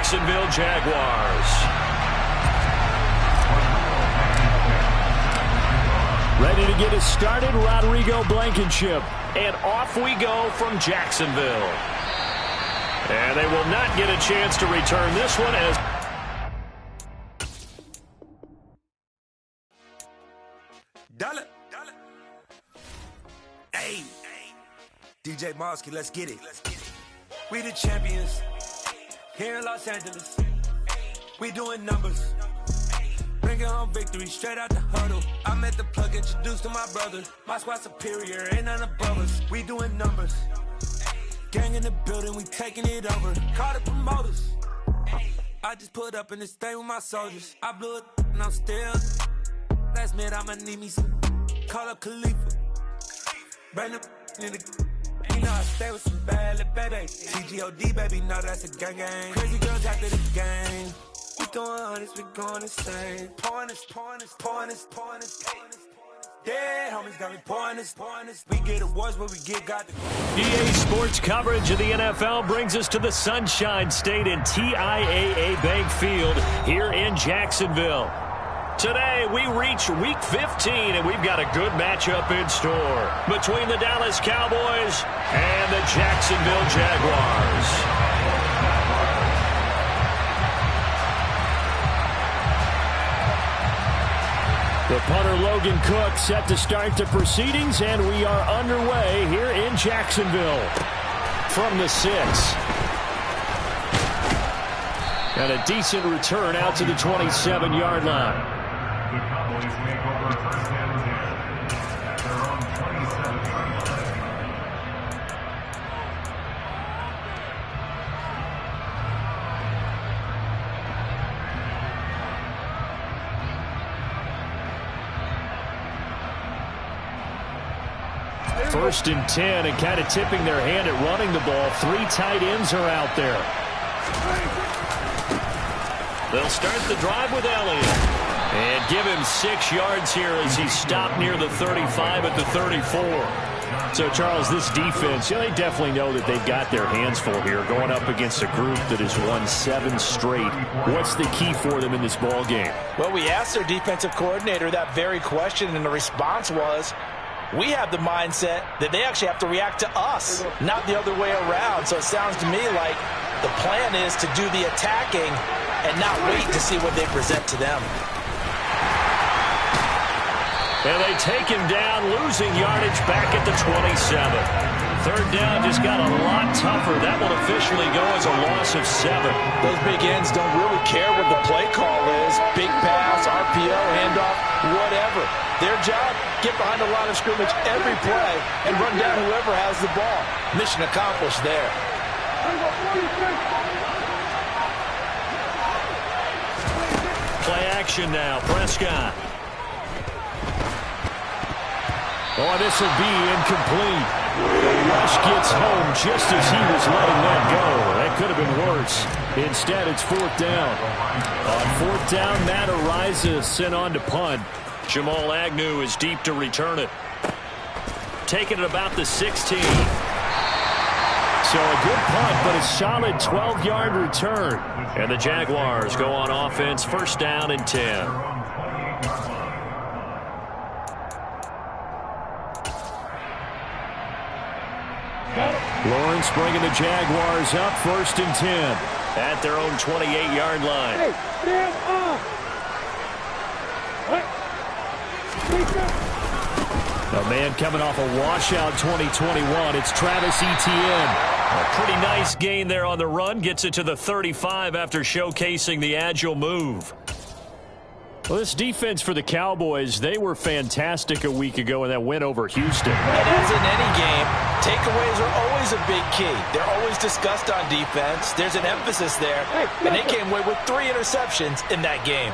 Jacksonville Jaguars. Ready to get us started, Rodrigo Blankenship. And off we go from Jacksonville. And they will not get a chance to return this one as... Hey, DJ Mosky, let's get it. We the champions here in Los Angeles. We doing numbers. Bringing home victory straight out the huddle. I'm at the plug, introduced to my brother. My squad superior, ain't none above us. We doing numbers. Gang in the building, we taking it over. Call the promoters. I just put up in this thing with my soldiers. I blew it and I'm still. Last minute I'ma need me some. Call up Khalifa. Bring them in the. You know I stay with some bad little baby. CGOD baby, know that's a gang gang. Crazy girls after the game. We doing honest, we going insane. Pouring this. Yeah, homies got me pouring this. We get awards, but we got the... EA Sports coverage of the NFL brings us to the Sunshine State in TIAA Bank Field here in Jacksonville. Today, we reach Week 15, and we've got a good matchup in store between the Dallas Cowboys and the Jacksonville Jaguars. The punter Logan Cook set to start the proceedings, and we are underway here in Jacksonville from the 6. And a decent return out to the 27-yard line. The Cowboys make over first down and 10 at their own 27-yard line. First and 10, and kind of tipping their hand at running the ball. 3 tight ends are out there. They'll start the drive with Elliott. And give him 6 yards here as he stopped near the 35 at the 34. So, Charles, this defense, they definitely know that they've got their hands full here going up against a group that has won 7 straight. What's the key for them in this ball game? Well, we asked their defensive coordinator that very question, and the response was, we have the mindset that they actually have to react to us, not the other way around. So it sounds to me like the plan is to do the attacking and not wait to see what they present to them. And they take him down, losing yardage back at the 27. Third down just got a lot tougher. That will officially go as a loss of 7. Those big ends don't really care what the play call is. Big pass, RPO, handoff, whatever. Their job, get behind the line of scrimmage every play and run down whoever has the ball. Mission accomplished there. Play action now, Prescott. Oh, this will be incomplete. The rush gets home just as he was letting that go. That could have been worse. Instead, it's 4th down. On 4th down, Matt Araiza sent on to punt. Jamal Agnew is deep to return it. Taking it about the 16. So a good punt, but a solid 12-yard return. And the Jaguars go on offense, 1st down and 10. Lawrence bringing the Jaguars up, 1st and 10 at their own 28-yard line. A man coming off a washout 2021. It's Travis Etienne. A pretty nice gain there on the run. Gets it to the 35 after showcasing the agile move. Well, this defense for the Cowboys, they were fantastic a week ago in that win over Houston. And as in any game, takeaways are always a big key. They're always discussed on defense. There's an emphasis there, and they came away with 3 interceptions in that game.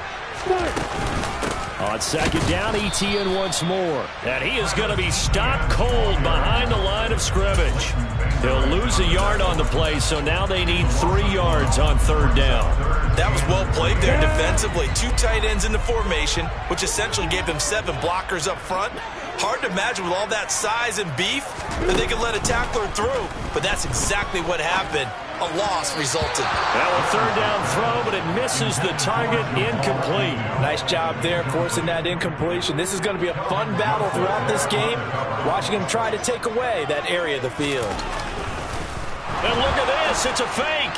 On 2nd down, Etienne once more. And he is going to be stopped cold behind the line of scrimmage. He'll lose a yard on the play, so now they need 3 yards on 3rd down. That was well played there defensively. 2 tight ends in the formation, which essentially gave them 7 blockers up front. Hard to imagine with all that size and beef that they could let a tackler through, but that's exactly what happened. A loss resulted. Now a third down throw, but it misses the target. Incomplete. Nice job there forcing that incompletion. This is going to be a fun battle throughout this game, watching him try to take away that area of the field. And look at this. It's a fake.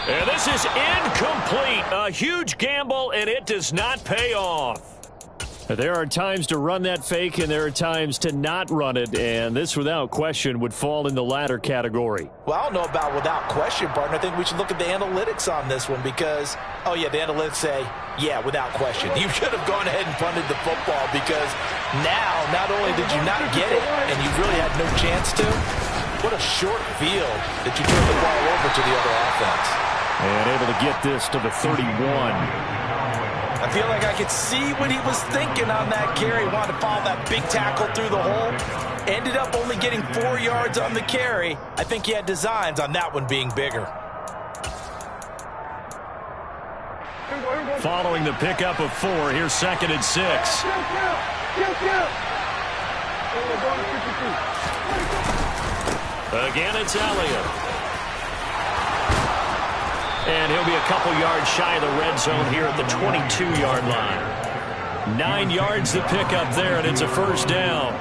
And this is incomplete. A huge gamble, and it does not pay off. There are times to run that fake, and there are times to not run it, and this, without question, would fall in the latter category. Well, I don't know about without question, partner. I think we should look at the analytics on this one because, oh, yeah, the analytics say, yeah, without question. You should have gone ahead and punted the football because now, not only did you not get it, and you really had no chance to, what a short field that you turned the ball over to the other offense. And able to get this to the 31. I feel like I could see what he was thinking on that carry. Wanted to follow that big tackle through the hole. Ended up only getting 4 yards on the carry. I think he had designs on that one being bigger. Following the pickup of 4, here's 2nd and 6. Again, it's Elliott. And he'll be a couple yards shy of the red zone here at the 22-yard line. 9 yards to pick up there, and it's a first down.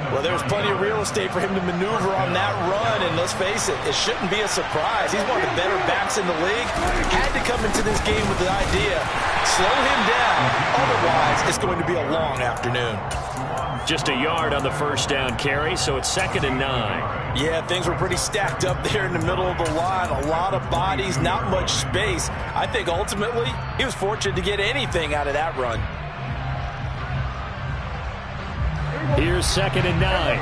Well, there's plenty of real estate for him to maneuver on that run, and let's face it, it shouldn't be a surprise. He's one of the better backs in the league. Had to come into this game with the idea, slow him down, otherwise it's going to be a long afternoon. Just a yard on the first down carry, so it's 2nd and 9. Yeah, things were pretty stacked up there in the middle of the line. A lot of bodies, not much space. I think ultimately he was fortunate to get anything out of that run. Here's 2nd and 9.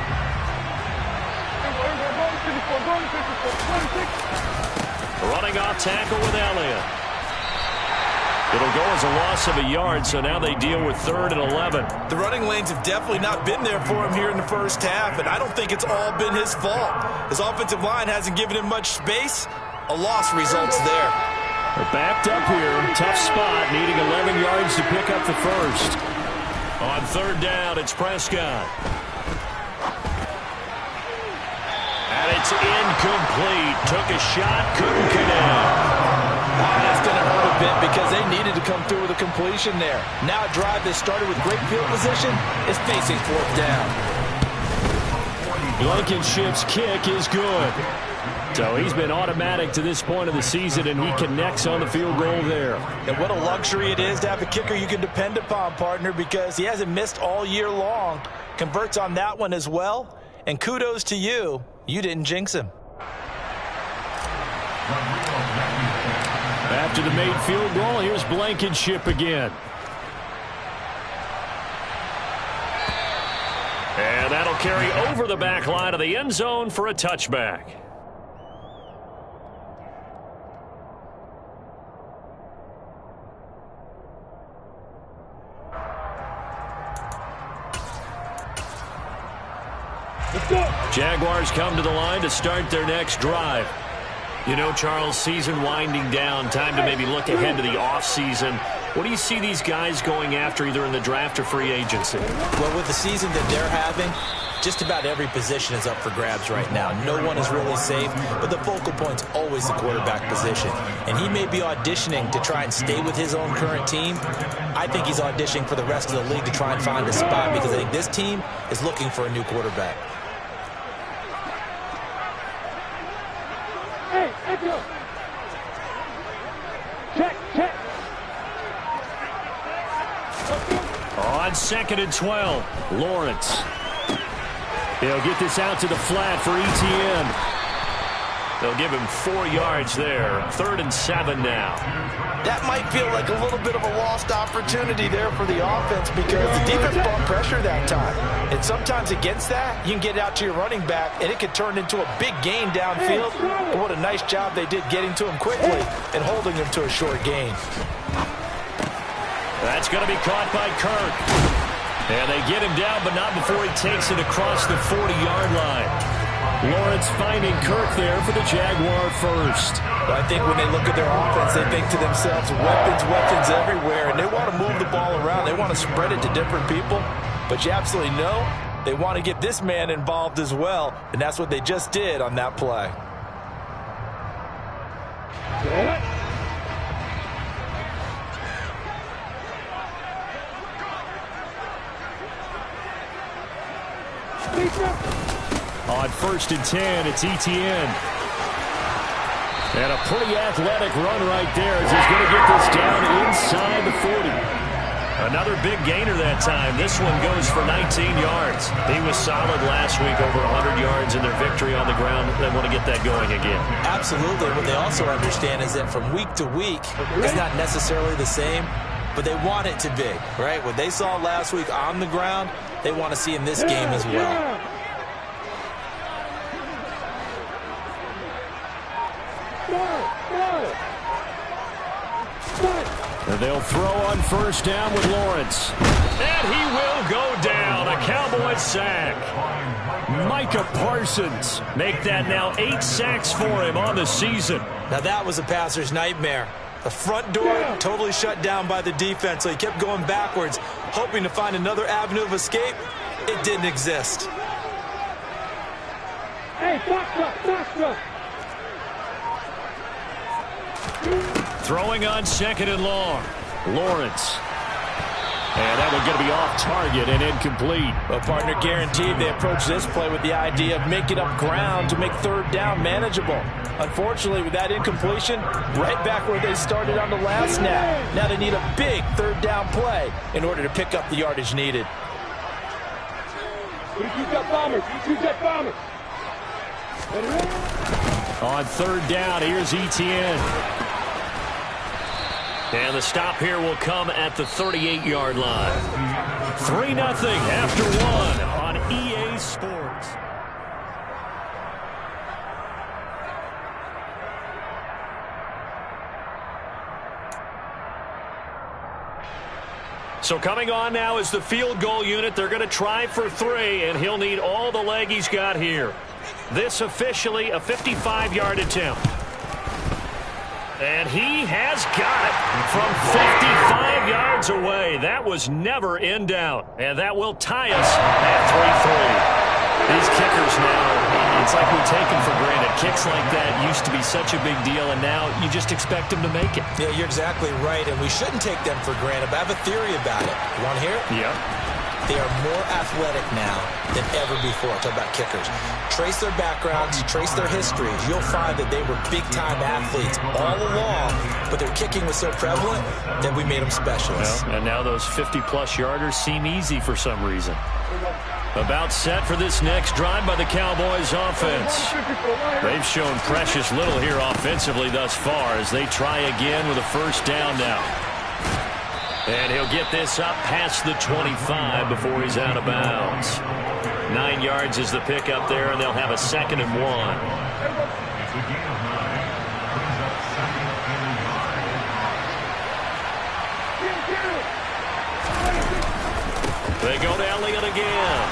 Running off tackle with Elliott. It'll go as a loss of a yard, so now they deal with 3rd and 11. The running lanes have definitely not been there for him here in the first half, and I don't think it's all been his fault. His offensive line hasn't given him much space. A loss results there. They're backed up here. Tough spot, needing 11 yards to pick up the first. On 3rd down, it's Prescott. And it's incomplete. Took a shot, couldn't connect. That's going to hurt a bit because they needed to come through with a completion there. Now a drive that started with great field position is facing 4th down. Blankenship's kick is good. So he's been automatic to this point of the season, and he connects on the field goal there. And what a luxury it is to have a kicker you can depend upon, partner, because he hasn't missed all year long. Converts on that one as well. And kudos to you. You didn't jinx him. After the made field goal, here's Blankenship again. And that'll carry over the back line of the end zone for a touchback. Jaguars come to the line to start their next drive. You know, Charles, season winding down, time to maybe look ahead to the offseason. What do you see these guys going after either in the draft or free agency? Well, with the season that they're having, just about every position is up for grabs right now. No one is really safe, but the focal point's always the quarterback position. And he may be auditioning to try and stay with his own current team. I think he's auditioning for the rest of the league to try and find a spot because I think this team is looking for a new quarterback. On 2nd and 12, Lawrence. He'll get this out to the flat for Etienne. They'll give him 4 yards there. 3rd and 7 now. That might feel like a little bit of a lost opportunity there for the offense because the defense brought pressure that time. And sometimes against that, you can get out to your running back, and it could turn into a big gain downfield. But what a nice job they did getting to him quickly and holding him to a short gain. That's going to be caught by Kirk. And they get him down, but not before he takes it across the 40-yard line. Lawrence finding Kirk there for the Jaguar first. But I think when they look at their offense, they think to themselves, weapons everywhere, and they want to move the ball around. They want to spread it to different people. But you absolutely know they want to get this man involved as well, and that's what they just did on that play. On 1st and 10, it's ETN. And a pretty athletic run right there as he's going to get this down inside the 40. Another big gainer that time. This one goes for 19 yards. He was solid last week, over 100 yards in their victory on the ground. They want to get that going again. Absolutely. What they also understand is that from week to week, it's not necessarily the same, but they want it to be, right? What they saw last week on the ground, they want to see in this game as well. And they'll throw on 1st down with Lawrence. And he will go down. A Cowboys sack. Micah Parsons make that now 8 sacks for him on the season. Now that was a passer's nightmare. The front door totally shut down by the defense, so he kept going backwards, hoping to find another avenue of escape. It didn't exist. Hey, Foxtrot! Throwing on 2nd and long. Lawrence. And that one going to be off target and incomplete. Well, partner, guaranteed they approach this play with the idea of making up ground to make 3rd down manageable. Unfortunately, with that incompletion, right back where they started on the last snap. Now they need a big 3rd down play in order to pick up the yardage needed. On 3rd down, here's ETN. And the stop here will come at the 38-yard line. 3-0 after 1 on EA Sports. So coming on now is the field goal unit. They're going to try for 3, and he'll need all the leg he's got here. This officially a 55-yard attempt. And he has got it from 55 yards away. That was never in doubt. And that will tie us at 3-3. These kickers now, it's like we take them for granted. Kicks like that used to be such a big deal, and now you just expect them to make it. Yeah, you're exactly right, and we shouldn't take them for granted. But I have a theory about it. You want to hear it? Yeah. They are more athletic now than ever before. Talk about kickers. Trace their backgrounds, trace their histories. You'll find that they were big-time athletes all along, but their kicking was so prevalent that we made them specialists. Well, and now those 50-plus yarders seem easy for some reason. About set for this next drive by the Cowboys offense. They've shown precious little here offensively thus far as they try again with a 1st down now. And he'll get this up past the 25 before he's out of bounds. 9 yards is the pickup there, and they'll have a 2nd and 1. They go to Elliott again.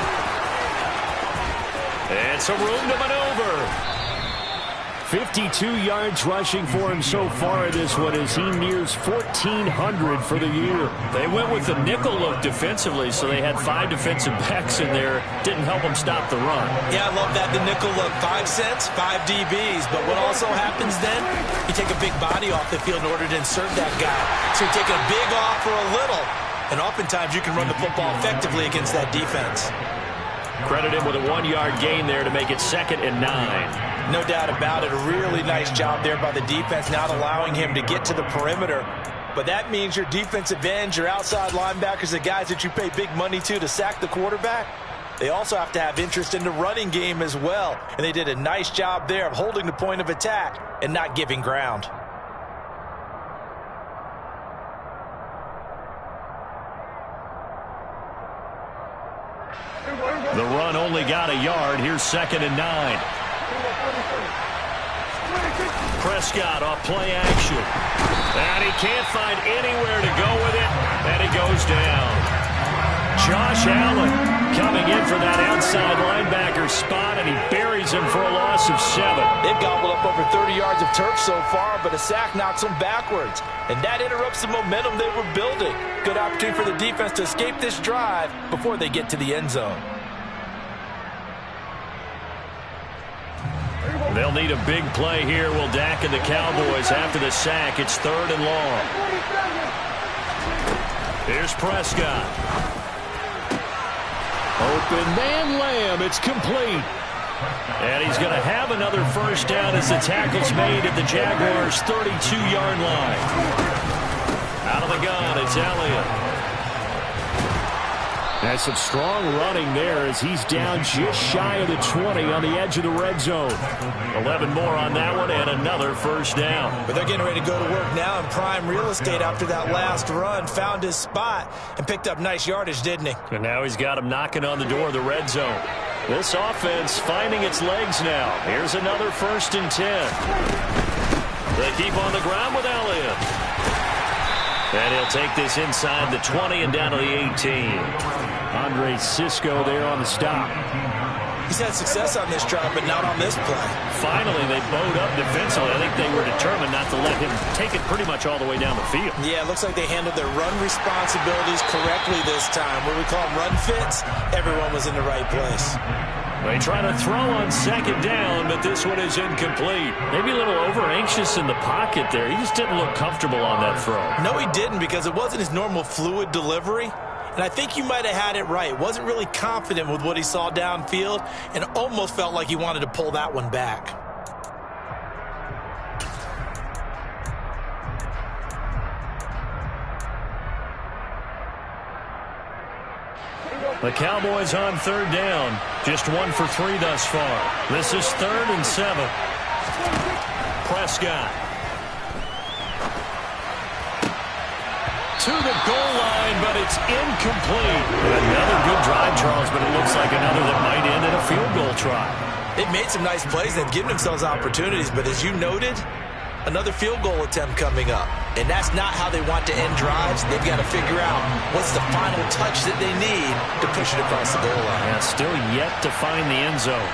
And some room to maneuver. 52 yards rushing for him so far this one as he nears 1,400 for the year. They went with the nickel look defensively, so they had 5 defensive backs in there. Didn't help them stop the run. Yeah, I love that, the nickel look. 5 cents, 5 DBs. But what also happens then, you take a big body off the field in order to insert that guy. So you're taking a big off for a little. And oftentimes you can run the football effectively against that defense. Credit him with a 1-yard gain there to make it 2nd and 9. No doubt about it. A really nice job there by the defense, not allowing him to get to the perimeter. But that means your defensive ends, your outside linebackers, the guys that you pay big money to sack the quarterback, they also have to have interest in the running game as well. And they did a nice job there of holding the point of attack and not giving ground. The run only got a yard. Here's 2nd and 9. Prescott off play action. And he can't find anywhere to go with it. And he goes down. Josh Allen coming in for that outside linebacker spot, and he buries him for a loss of 7. They've gobbled up over 30 yards of turf so far, but a sack knocks them backwards. And that interrupts the momentum they were building. Good opportunity for the defense to escape this drive before they get to the end zone. They'll need a big play here. Will Dak and the Cowboys after the sack. It's 3rd and long. Here's Prescott. Open man Lamb. It's complete. And he's going to have another first down as the tackle's made at the Jaguars' 32-yard line. Out of the gun, it's Elliott. That's some strong running there as he's down just shy of the 20 on the edge of the red zone. 11 more on that one and another first down. But they're getting ready to go to work now in prime real estate after that last run. Found his spot and picked up nice yardage, didn't he? And now he's got him knocking on the door of the red zone. This offense finding its legs now. Here's another 1st and 10. They keep on the ground with Elliott. And he'll take this inside the 20 and down to the 18. Andre Cisco there on the stop. He's had success on this drive, but not on this play. Finally, they bowed up defensively. I think they were determined not to let him take it pretty much all the way down the field. Yeah, it looks like they handled their run responsibilities correctly this time. What we call them run fits, everyone was in the right place. They try to throw on 2nd down, but this one is incomplete. Maybe a little over-anxious in the pocket there. He just didn't look comfortable on that throw. No, he didn't, because it wasn't his normal fluid delivery. And I think you might have had it right. Wasn't really confident with what he saw downfield and almost felt like he wanted to pull that one back. The Cowboys on 3rd down. Just 1 for 3 thus far. This is 3rd and 7. Prescott. To the goal line, but it's incomplete. Another good drive, Charles, but it looks like another that might end in a field goal try. They've made some nice plays. They've given themselves opportunities, but as you noted, another field goal attempt coming up. And that's not how they want to end drives. They've got to figure out what's the final touch that they need to push it across the goal line. Yeah, still yet to find the end zone.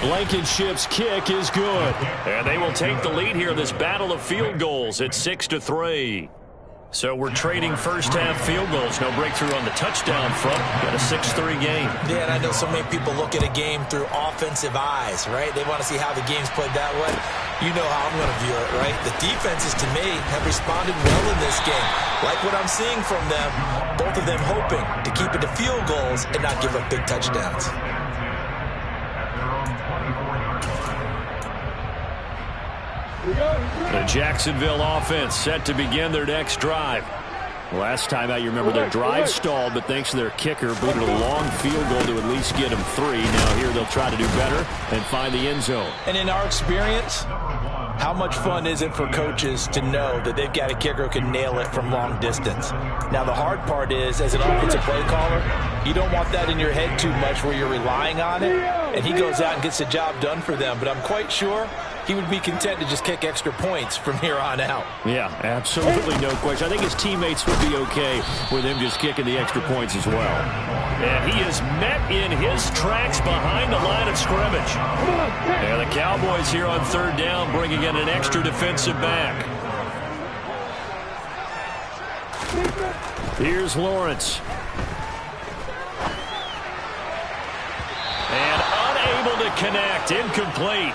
Blankenship's kick is good. And they will take the lead here in this battle of field goals at 6-3. So we're trading first-half field goals. No breakthrough on the touchdown front. Got a 6-3 game. Yeah, and I know so many people look at a game through offensive eyes, right? They want to see how the game's played that way. You know how I'm going to view it, right? The defenses, to me, have responded well in this game. Like what I'm seeing from them, both of them hoping to keep it to field goals and not give up big touchdowns. The Jacksonville offense set to begin their next drive. Last time out, you remember their drive stalled, but thanks to their kicker, booted a long field goal to at least get them 3. Now here they'll try to do better and find the end zone. And in our experience, how much fun is it for coaches to know that they've got a kicker who can nail it from long distance? Now, the hard part is, as an offensive play caller, you don't want that in your head too much where you're relying on it, and he goes out and gets the job done for them. But I'm quite sure he would be content to just kick extra points from here on out. Yeah, absolutely no question. I think his teammates would be okay with him just kicking the extra points as well. And he is met in his tracks behind the line of scrimmage. And the Cowboys here on 3rd down bringing in an extra defensive back. Here's Lawrence. And unable to connect. Incomplete.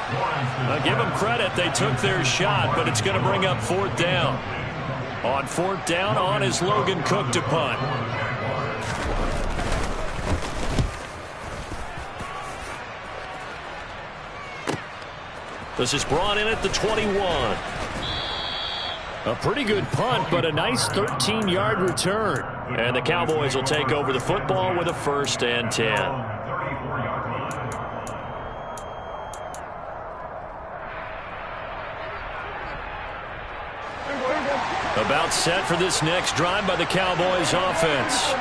I'll give them credit. They took their shot, but it's going to bring up 4th down. On 4th down, on is Logan Cook to punt. This is brought in at the 21. A pretty good punt, but a nice 13-yard return. And the Cowboys will take over the football with a 1st and 10. About set for this next drive by the Cowboys offense.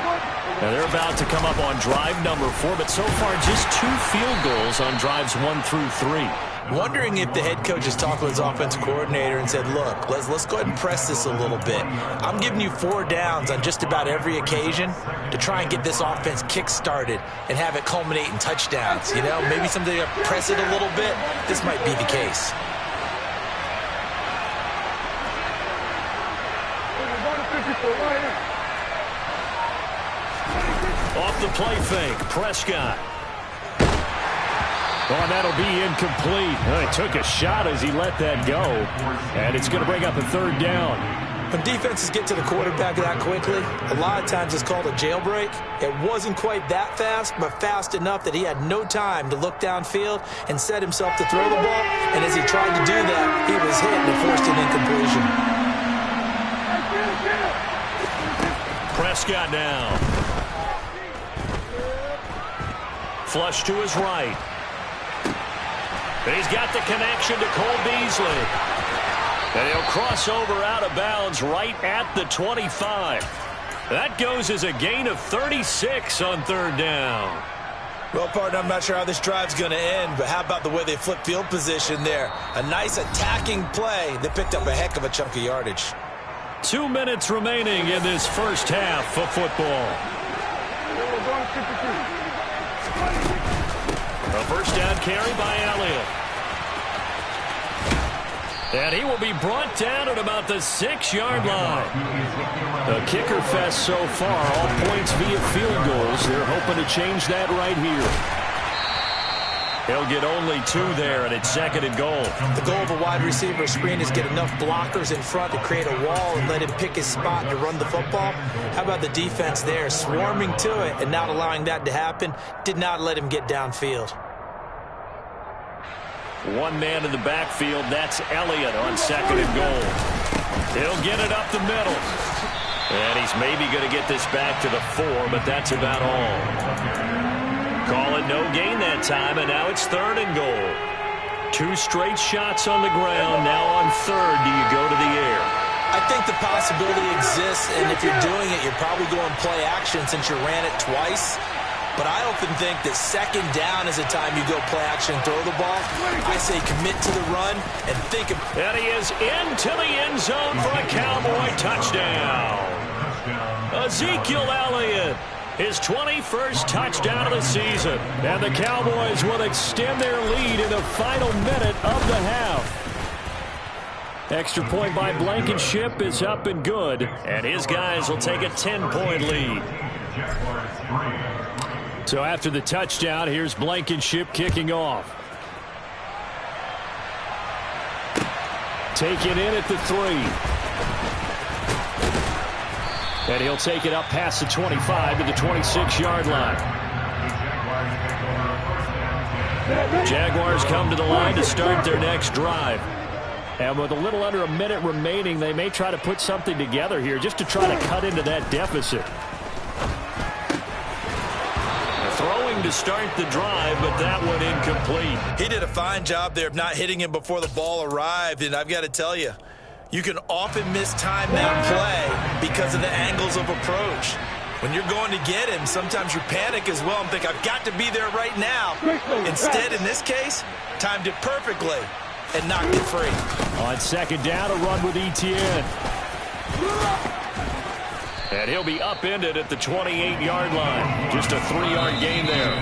Now they're about to come up on drive number 4, but so far just 2 field goals on drives 1 through 3. Wondering if the head coach has talked with his offensive coordinator and said, look, let's go ahead and press this a little bit. I'm giving you 4 downs on just about every occasion to try and get this offense kick-started and have it culminate in touchdowns. You know, maybe something to press it a little bit. This might be the case. Off the play fake, Prescott. Oh, and that'll be incomplete. Well, he took a shot as he let that go. And it's going to bring up a third down. When defenses get to the quarterback that quickly, a lot of times it's called a jailbreak. It wasn't quite that fast, but fast enough that he had no time to look downfield and set himself to throw the ball. And as he tried to do that, he was hit and forced an incompletion. Prescott now. Flush to his right. He's got the connection to Cole Beasley. And he'll cross over out of bounds right at the 25. That goes as a gain of 36 on third down. Well, partner, I'm not sure how this drive's going to end, but how about the way they flip field position there? A nice attacking play that picked up a heck of a chunk of yardage. 2 minutes remaining in this first half of football. A first down carry by Elliott. And he will be brought down at about the 6-yard line. A kicker fest so far, all points via field goals. They're hoping to change that right here. He'll get only 2 there, and it's 2nd and goal. The goal of a wide receiver screen is get enough blockers in front to create a wall and let him pick his spot to run the football. How about the defense there, swarming to it and not allowing that to happen? Did not let him get downfield. One man in the backfield, that's Elliott on 2nd and goal. He'll get it up the middle. And he's maybe going to get this back to the 4, but that's about all. Call it no gain that time, and now it's 3rd and goal. 2 straight shots on the ground. Now on 3rd, do you go to the air? I think the possibility exists, and if you're doing it, you're probably going play action since you ran it twice. But I often think that 2nd down is a time you go play action and throw the ball. I say commit to the run and think of... And he is into the end zone for a Cowboy touchdown. Ezekiel Elliott, his 21st touchdown of the season. And the Cowboys will extend their lead in the final minute of the half. Extra point by Blankenship is up and good. And his guys will take a 10-point lead. So after the touchdown, here's Blankenship kicking off. Taken in at the 3. And he'll take it up past the 25 to the 26-yard line. Jaguars come to the line to start their next drive. And with a little under a minute remaining, they may try to put something together here just to try to cut into that deficit. Throwing to start the drive, but that one incomplete. He did a fine job there of not hitting him before the ball arrived, and I've got to tell you, you can often mistime that play because of the angles of approach. When you're going to get him, sometimes you panic as well and think, I've got to be there right now. Instead, in this case, timed it perfectly and knocked it free. On 2nd down, a run with Etienne. And he'll be upended at the 28-yard line. Just a 3-yard gain there.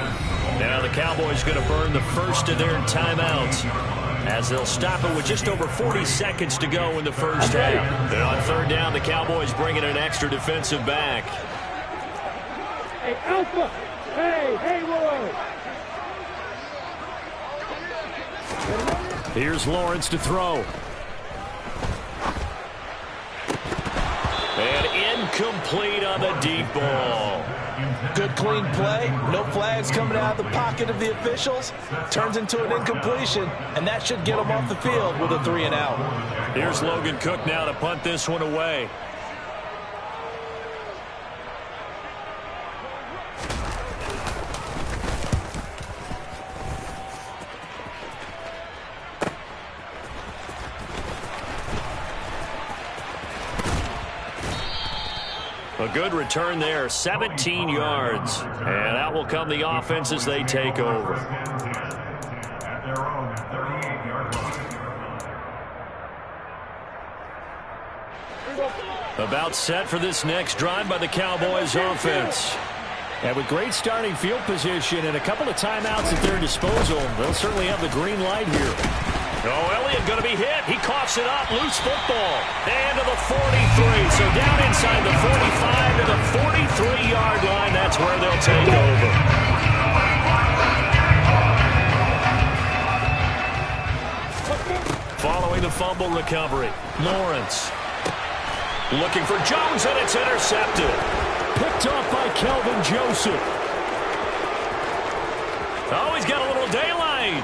Now the Cowboys going to burn the first of their timeouts as they'll stop it with just over 40 seconds to go in the first half. And on 3rd down, the Cowboys bringing an extra defensive back. Hey, Alpha! Hey, Roy! Here's Lawrence to throw. And incomplete on the deep ball. Good clean play. No flags coming out of the pocket of the officials. Turns into an incompletion, and that should get them off the field with a 3 and out. Here's Logan Cook now to punt this one away. A good return there, 17 yards. And that will come the offense as they take over. At their own 38-yard line. About set for this next drive by the Cowboys offense. And with great starting field position and a couple of timeouts at their disposal, they'll certainly have the green light here. Oh, Elliott going to be hit. He coughs it up. Loose football. And to the 43. So down inside the 45 to the 43-yard line. That's where they'll take over. Following the fumble recovery, Lawrence looking for Jones, and it's intercepted. Picked off by Kelvin Joseph. Oh, he's got a little daylight.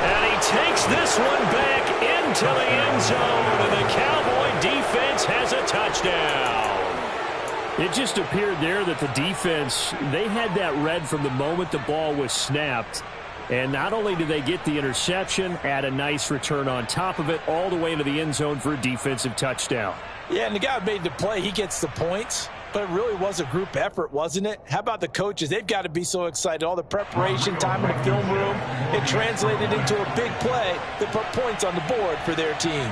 And he takes this one back into the end zone, and the Cowboy defense has a touchdown. It just appeared there that the defense, they had that read from the moment the ball was snapped. And not only did they get the interception, add a nice return on top of it, all the way into the end zone for a defensive touchdown. Yeah, and the guy who made the play, he gets the points. But it really was a group effort, wasn't it? How about the coaches? They've got to be so excited. All the preparation time in the film room, it translated into a big play that put points on the board for their team.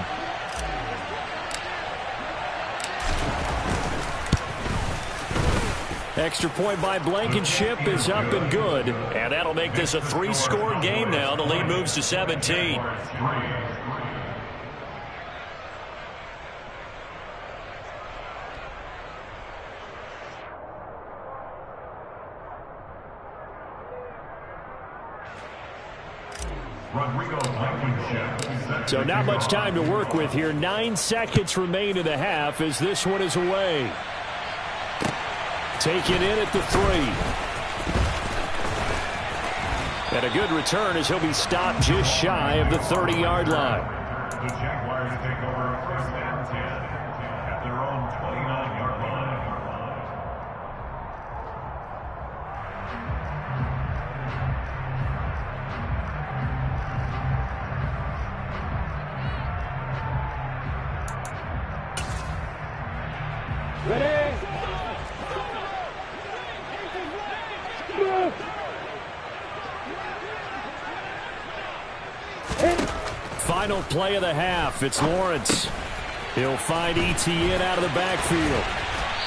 Extra point by Blankenship is up and good. And that'll make this a 3-score game now. The lead moves to 17. So not much time to work with here. 9 seconds remain in the half as this one is away. Taken in at the 3. And a good return as he'll be stopped just shy of the 30-yard line. The Jaguars take over first and 10 at their own 29-yard line. Ready? Final play of the half. It's Lawrence. He'll find Etienne out of the backfield.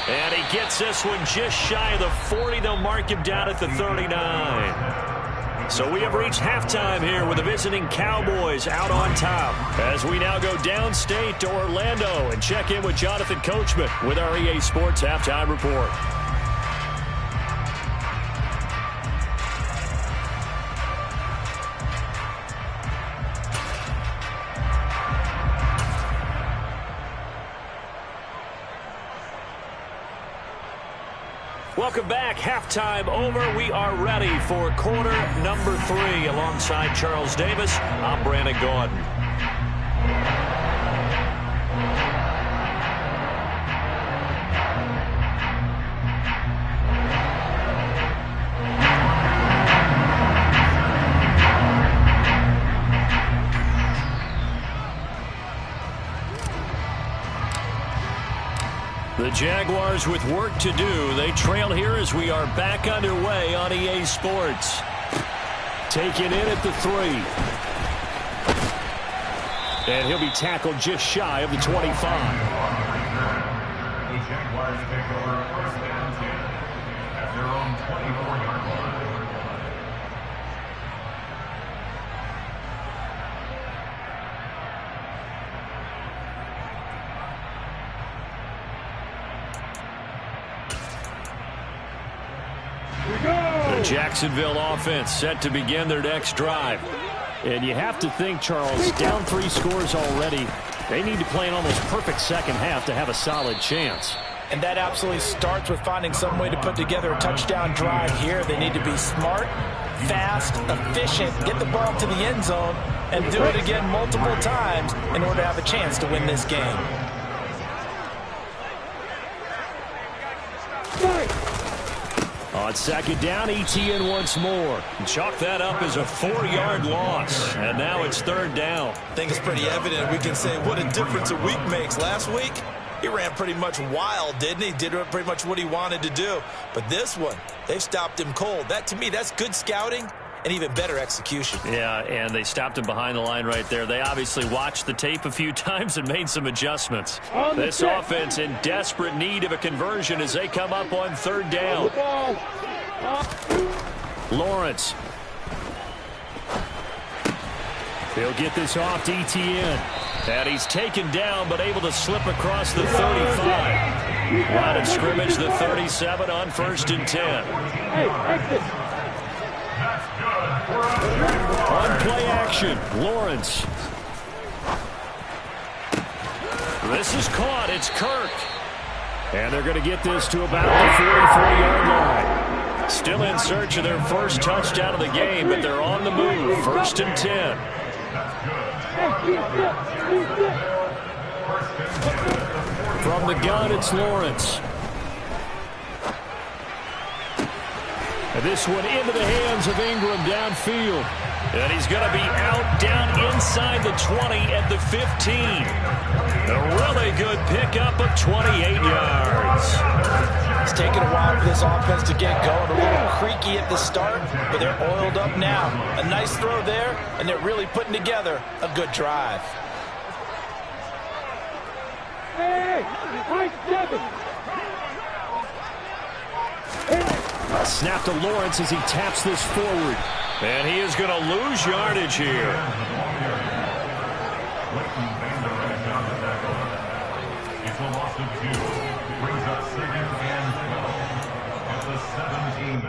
And he gets this one just shy of the 40. They'll mark him down at the 39. So we have reached halftime here with the visiting Cowboys out on top. As we now go downstate to Orlando and check in with Jonathan Coachman with our EA Sports Halftime Report. Welcome back. Halftime over. We are ready for quarter number 3. Alongside Charles Davis, I'm Brandon Gordon. The Jaguars with work to do. They trail here as we are back underway on EA Sports. Taken in at the 3. And he'll be tackled just shy of the 25. The Jaguars take over first and 10 at their own 24-yard line. The Jacksonville offense set to begin their next drive. And you have to think, Charles, down 3 scores already. They need to play an almost perfect second half to have a solid chance. And that absolutely starts with finding some way to put together a touchdown drive here. They need to be smart, fast, efficient, get the ball to the end zone, and do it again multiple times in order to have a chance to win this game. On second down, Etienne once more. Chalk that up as a 4-yard loss. And now it's third down. I think it's pretty evident. We can say what a difference a week makes. Last week, he ran pretty much wild, didn't he? Did pretty much what he wanted to do. But this one, they stopped him cold. That, to me, that's good scouting and even better execution. Yeah, and they stopped him behind the line right there. They obviously watched the tape a few times and made some adjustments. This offense in desperate need of a conversion as they come up on third down. Lawrence. He'll get this off to ETN. And he's taken down, but able to slip across the 35. Line of scrimmage, the 37 on 1st and 10. Hey, exit. On play action, Lawrence. This is caught. It's Kirk. And they're going to get this to about the 44-yard line. Still in search of their first touchdown of the game, but they're on the move. 1st and 10. From the gun, it's Lawrence. And this one into the hands of Ingram downfield. And he's going to be out down inside the 20 at the 15. A really good pickup of 28 yards. It's taken a while for this offense to get going. A little creaky at the start, but they're oiled up now. A nice throw there, and they're really putting together a good drive. Hey, Mike 7. Snap to Lawrence as he taps this forward. And he is going to lose yardage here. It's a loss of 2. Brings up 2nd and 12 at the 17.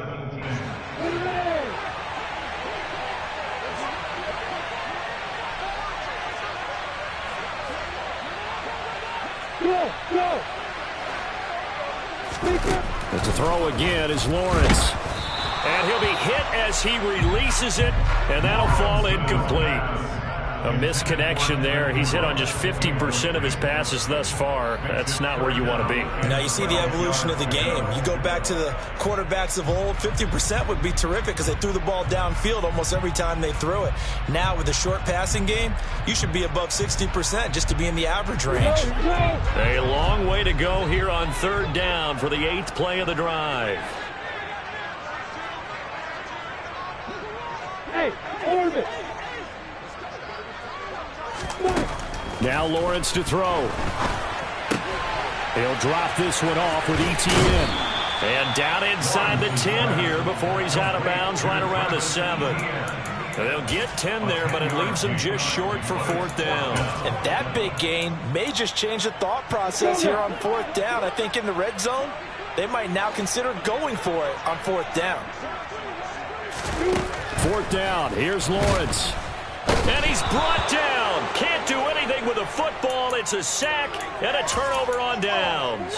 Go. But to throw again is Lawrence. And he'll be hit as he releases it, and that'll fall incomplete. A misconnection there. He's hit on just 50% of his passes thus far. That's not where you want to be. Now you see the evolution of the game. You go back to the quarterbacks of old, 50% would be terrific because they threw the ball downfield almost every time they threw it. Now with the short passing game, you should be above 60% just to be in the average range. A long way to go here on 3rd down for the 8th play of the drive. Hey, Orbit. Now Lawrence to throw. He'll drop this one off with ETN. And down inside the 10 here before he's out of bounds right around the 7. They'll get 10 there, but it leaves them just short for 4th down. And that big gain may just change the thought process here on 4th down. I think in the red zone, they might now consider going for it on 4th down. 4th down. Here's Lawrence. And he's brought down. Can't do anything with a football. It's a sack and a turnover on downs.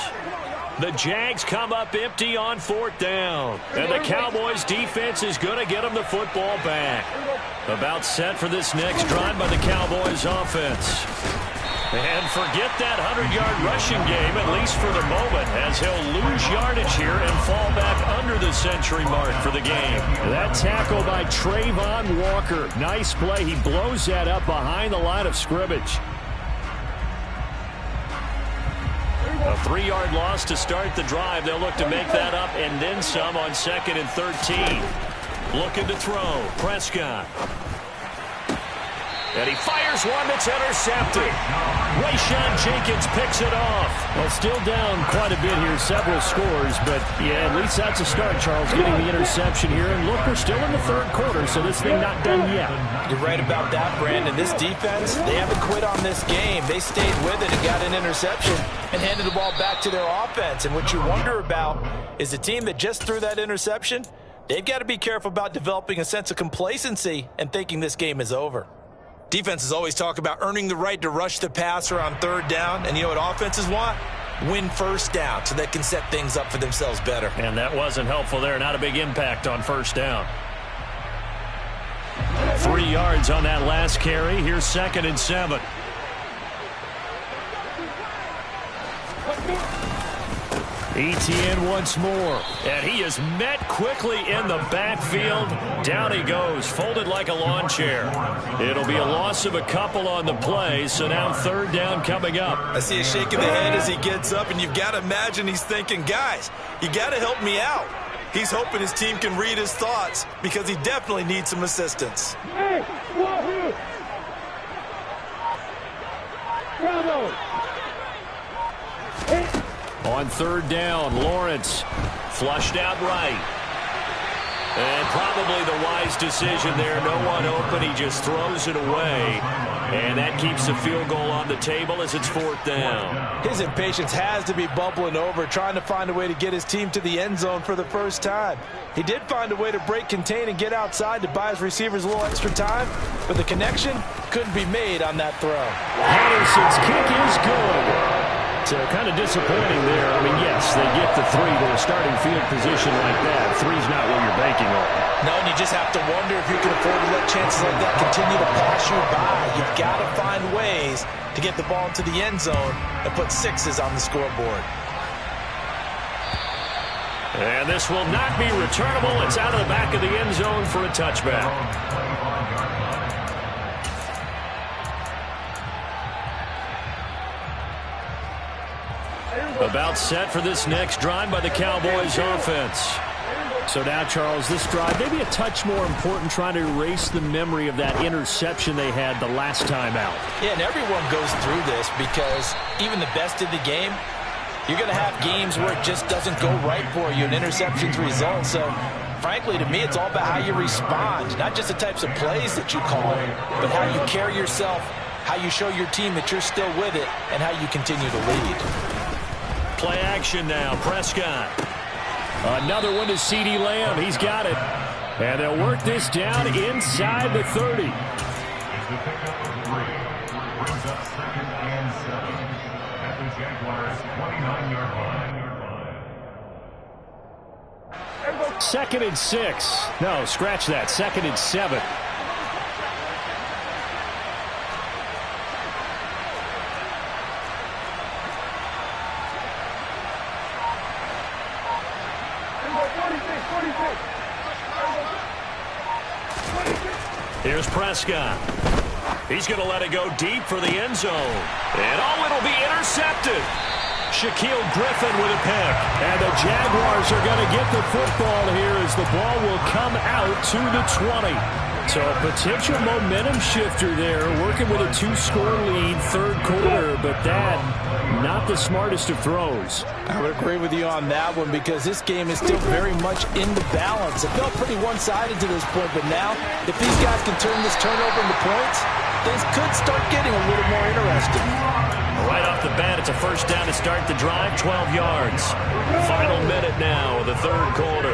The Jags come up empty on 4th down. And the Cowboys defense is going to get them the football back. About set for this next drive by the Cowboys offense. And forget that 100-yard rushing game, at least for the moment, as he'll lose yardage here and fall back under the century mark for the game. That tackle by Trayvon Walker. Nice play. He blows that up behind the line of scrimmage. A 3-yard loss to start the drive. They'll look to make that up and then some on 2nd and 13. Looking to throw. Prescott. And he fires one that's intercepted. Rayshawn Jenkins picks it off. Well, still down quite a bit here, several scores, but yeah, at least that's a start, Charles, getting the interception here. And look, we're still in the 3rd quarter, so this thing not done yet. You're right about that, Brandon. This defense, they haven't quit on this game. They stayed with it and got an interception and handed the ball back to their offense. And what you wonder about is the team that just threw that interception, they've got to be careful about developing a sense of complacency and thinking this game is over. Defenses always talk about earning the right to rush the passer on 3rd down. And you know what offenses want? Win 1st down so they can set things up for themselves better. And that wasn't helpful there. Not a big impact on 1st down. 3 yards on that last carry. Here's 2nd and 7. ETN once more. And he is met quickly in the backfield. Down he goes, folded like a lawn chair. It'll be a loss of a couple on the play, so now 3rd down coming up. I see a shake of the head as he gets up, and you've got to imagine he's thinking, guys, you got to help me out. He's hoping his team can read his thoughts because he definitely needs some assistance. Hey, Wahoo! Bravo! On 3rd down, Lawrence flushed out right. And probably the wise decision there. No one open. He just throws it away. And that keeps the field goal on the table as it's 4th down. His impatience has to be bubbling over, trying to find a way to get his team to the end zone for the first time. He did find a way to break contain and get outside to buy his receivers a little extra time, but the connection couldn't be made on that throw. Patterson's kick is good. So kind of disappointing there. I mean, yes, they get the 3 to a starting field position like that. 3's not what you're banking on. No, and you just have to wonder if you can afford to let chances like that continue to pass you by. You've got to find ways to get the ball into the end zone and put 6s on the scoreboard. And this will not be returnable. It's out of the back of the end zone for a touchback. About set for this next drive by the Cowboys offense. So now, Charles, this drive maybe a touch more important, trying to erase the memory of that interception they had the last time out. Yeah, and everyone goes through this because even the best in the game, you're going to have games where it just doesn't go right for you, and interceptions result. So, frankly, to me, it's all about how you respond, not just the types of plays that you call, but how you carry yourself, how you show your team that you're still with it, and how you continue to lead. Play action now. Prescott. Another one to CeeDee Lamb. He's got it. And they'll work this down inside the 30. It's the pickup of 3. Brings up 2nd and 7 at the Jaguars' 29-yard line. 2nd and 6. No, scratch that. 2nd and 7. Here's Prescott. He's going to let it go deep for the end zone. And it'll be intercepted. Shaquille Griffin with a pick. And the Jaguars are going to get the football here as the ball will come out to the 20. So a potential momentum shifter there, working with a 2-score lead, 3rd quarter, but that not the smartest of throws. I would agree with you on that one because this game is still very much in the balance. It felt pretty one-sided to this point, but now if these guys can turn this turnover into points, things could start getting a little more interesting. Right off the bat, it's a 1st down to start the drive, 12 yards. Final minute now of the 3rd quarter.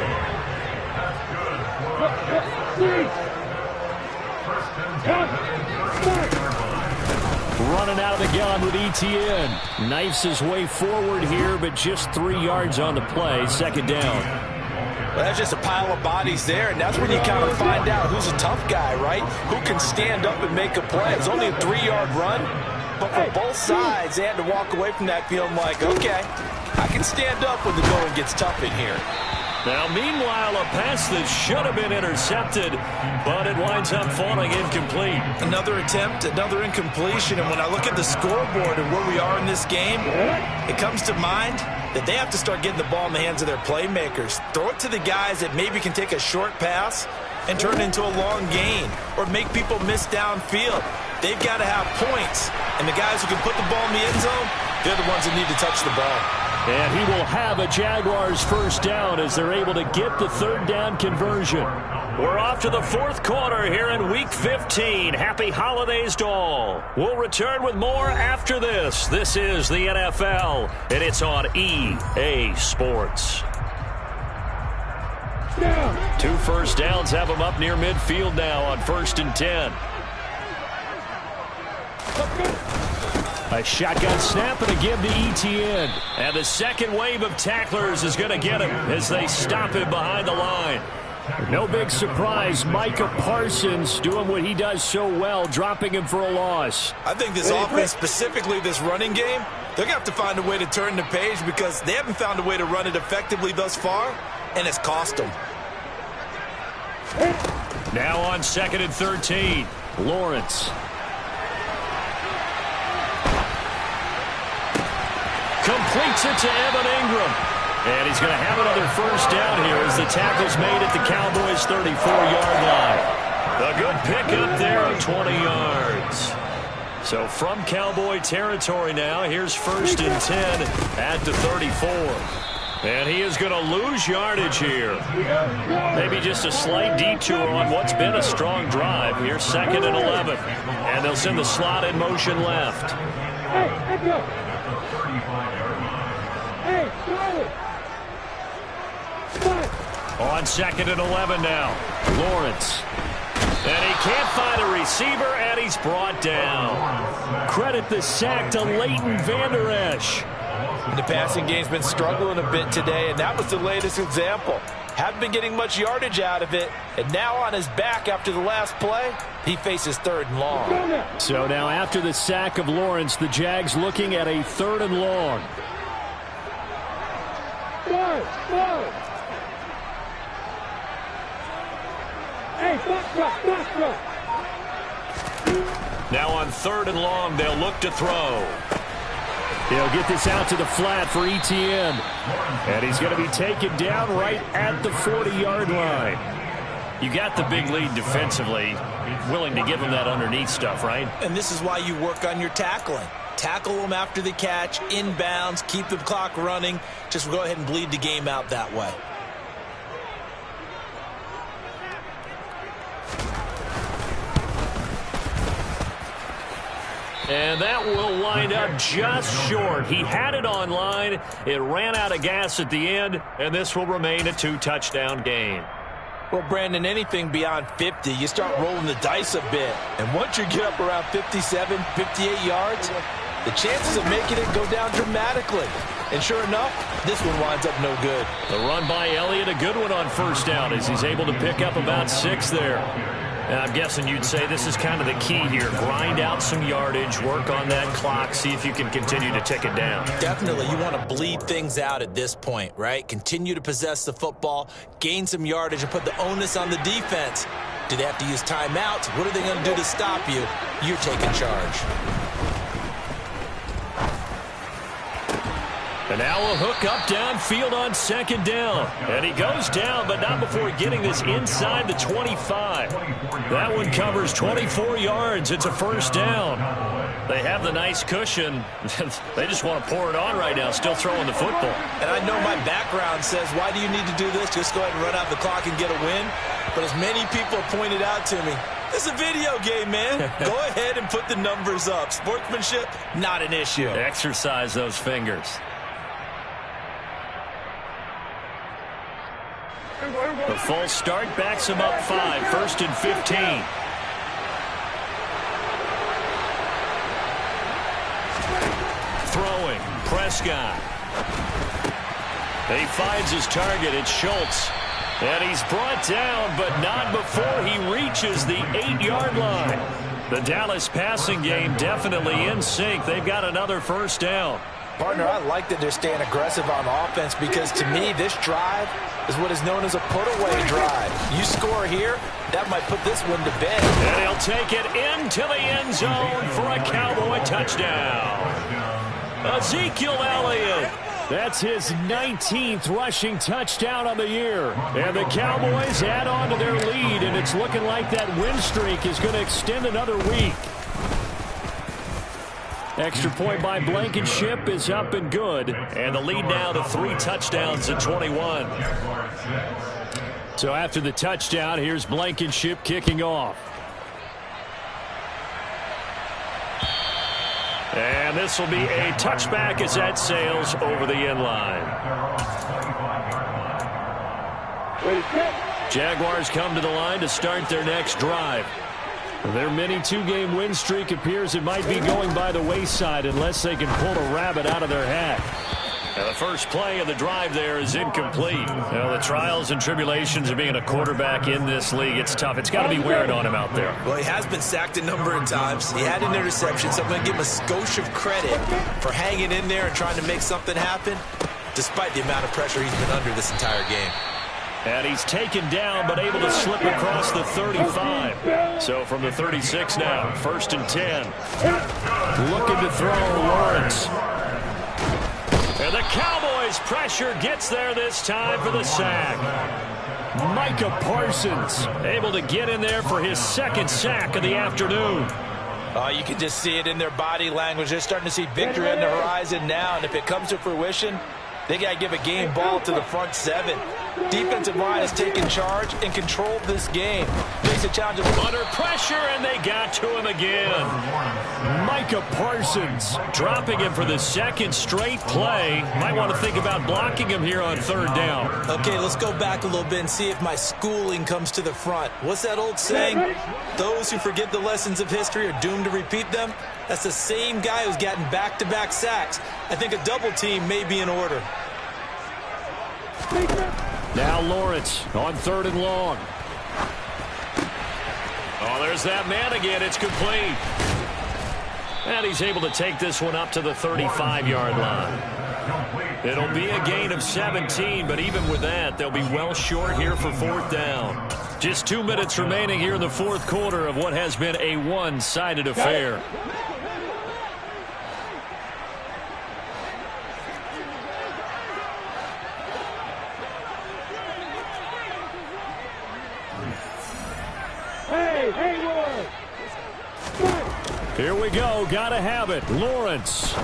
Running out of the gun with ETN. Knifes his way forward here, but just 3 yards on the play. 2nd down. Well, that's just a pile of bodies there, and that's when you kind of find out who's a tough guy, right? Who can stand up and make a play. It was only a 3-yard run, but for both sides, they had to walk away from that feeling like, okay, I can stand up when the going gets tough in here. Now, meanwhile, a pass that should have been intercepted, but it winds up falling incomplete. Another attempt, another incompletion, and when I look at the scoreboard and where we are in this game, it comes to mind that they have to start getting the ball in the hands of their playmakers. Throw it to the guys that maybe can take a short pass and turn it into a long gain or make people miss downfield. They've got to have points, and the guys who can put the ball in the end zone, they're the ones that need to touch the ball. And he will have a Jaguars 1st down as they're able to get the 3rd down conversion. We're off to the 4th quarter here in Week 15. Happy holidays to all. We'll return with more after this. This is the NFL, and it's on EA Sports. 2 1st downs have them up near midfield now on 1st and 10. A shotgun snap and a give to ETN. And the second wave of tacklers is going to get him as they stop him behind the line. No big surprise, Micah Parsons doing what he does so well, dropping him for a loss. I think this offense, specifically this running game, they're going to have to find a way to turn the page because they haven't found a way to run it effectively thus far, and it's cost them. Now on 2nd and 13, Lawrence. Completes it to Evan Ingram. And he's going to have another 1st down here as the tackle's made at the Cowboys' 34-yard line. A good pickup there of 20 yards. So from Cowboy territory now, here's 1st and 10 at the 34. And he is going to lose yardage here. Maybe just a slight detour on what's been a strong drive. Here's 2nd and 11. And they'll send the slot in motion left. Hey, let's go. Hey, On 2nd and 11 now. Lawrence. And he can't find a receiver, and he's brought down. Credit the sack to Leighton Vander Esch. The passing game's been struggling a bit today, and that was the latest example. Haven't been getting much yardage out of it, and now on his back after the last play, he faces 3rd and long. So now after the sack of Lawrence, the Jags looking at a 3rd and long. Hey, back. Now on 3rd and long, they'll look to throw. He'll get this out to the flat for Etienne. And he's going to be taken down right at the 40-yard line. You got the big lead defensively. Willing to give him that underneath stuff, right? And this is why you work on your tackling. Tackle them after the catch, inbounds, keep the clock running. Just go ahead and bleed the game out that way. And that will wind up just short. He had it online. It ran out of gas at the end, and this will remain a 2-touchdown game. Well, Brandon, anything beyond 50, you start rolling the dice a bit. And once you get up around 57, 58 yards, the chances of making it go down dramatically. And sure enough, this one winds up no good. The run by Elliott, a good one on 1st down as he's able to pick up about 6 there. And I'm guessing you'd say this is kind of the key here. Grind out some yardage, work on that clock, see if you can continue to tick it down. Definitely, you want to bleed things out at this point, right? Continue to possess the football, gain some yardage, and put the onus on the defense. Do they have to use timeouts? What are they going to do to stop you? You're taking charge. And now a hook up downfield on 2nd down. And he goes down, but not before getting this inside the 25. That one covers 24 yards. It's a 1st down. They have the nice cushion. They just want to pour it on right now, still throwing the football. And I know my background says, why do you need to do this? Just go ahead and run out the clock and get a win. But as many people have pointed out to me, this is a video game, man. Go ahead and put the numbers up. Sportsmanship, not an issue. Exercise those fingers. The false start backs him up 5, 1st and 15. Throwing, Prescott. He finds his target, it's Schultz. And he's brought down, but not before he reaches the 8-yard line. The Dallas passing game definitely in sync. They've got another 1st down. Partner, I like that they're staying aggressive on offense because, to me, this drive is what is known as a put-away drive. You score here, that might put this one to bed. And he'll take it into the end zone for a Cowboy touchdown. Ezekiel Elliott. That's his 19th rushing touchdown on the year. And the Cowboys add on to their lead, and it's looking like that win streak is going to extend another week. Extra point by Blankenship is up and good. And the lead now to 3 touchdowns at 21. So after the touchdown, here's Blankenship kicking off. And this will be a touchback as that sails over the end line. Jaguars come to the line to start their next drive. Their mini 2-game win streak appears it might be going by the wayside unless they can pull a rabbit out of their hat. And the first play of the drive there is incomplete. Well, the trials and tribulations of being a quarterback in this league, it's tough. It's got to be wearing on him out there. Well, he has been sacked a number of times. He had an interception, so I'm going to give him a skosh of credit for hanging in there and trying to make something happen, despite the amount of pressure he's been under this entire game. And he's taken down, but able to slip across the 35. So from the 36 now, 1st and 10. Looking to throw Lawrence. And the Cowboys' pressure gets there this time for the sack. Micah Parsons able to get in there for his 2nd sack of the afternoon. Oh, you can just see it in their body language. They're starting to see victory on the horizon now, and if it comes to fruition, They got to give a game ball to the front seven. Defensive line has taken charge and controlled this game. Makes a challenge under pressure, and they got to him again. Micah Parsons dropping him for the second straight play. Might want to think about blocking him here on third down. Okay, let's go back a little bit and see if my schooling comes to the front. What's that old saying? Those who forget the lessons of history are doomed to repeat them. That's the same guy who's gotten back-to-back sacks. I think a double team may be in order. Now Lawrence on third and long. Oh, there's that man again. It's complete. And he's able to take this one up to the 35-yard line. It'll be a gain of 17, but even with that, they'll be well short here for fourth down. Just 2 minutes remaining here in the fourth quarter of what has been a one-sided affair. Here we go. Gotta have it. Lawrence.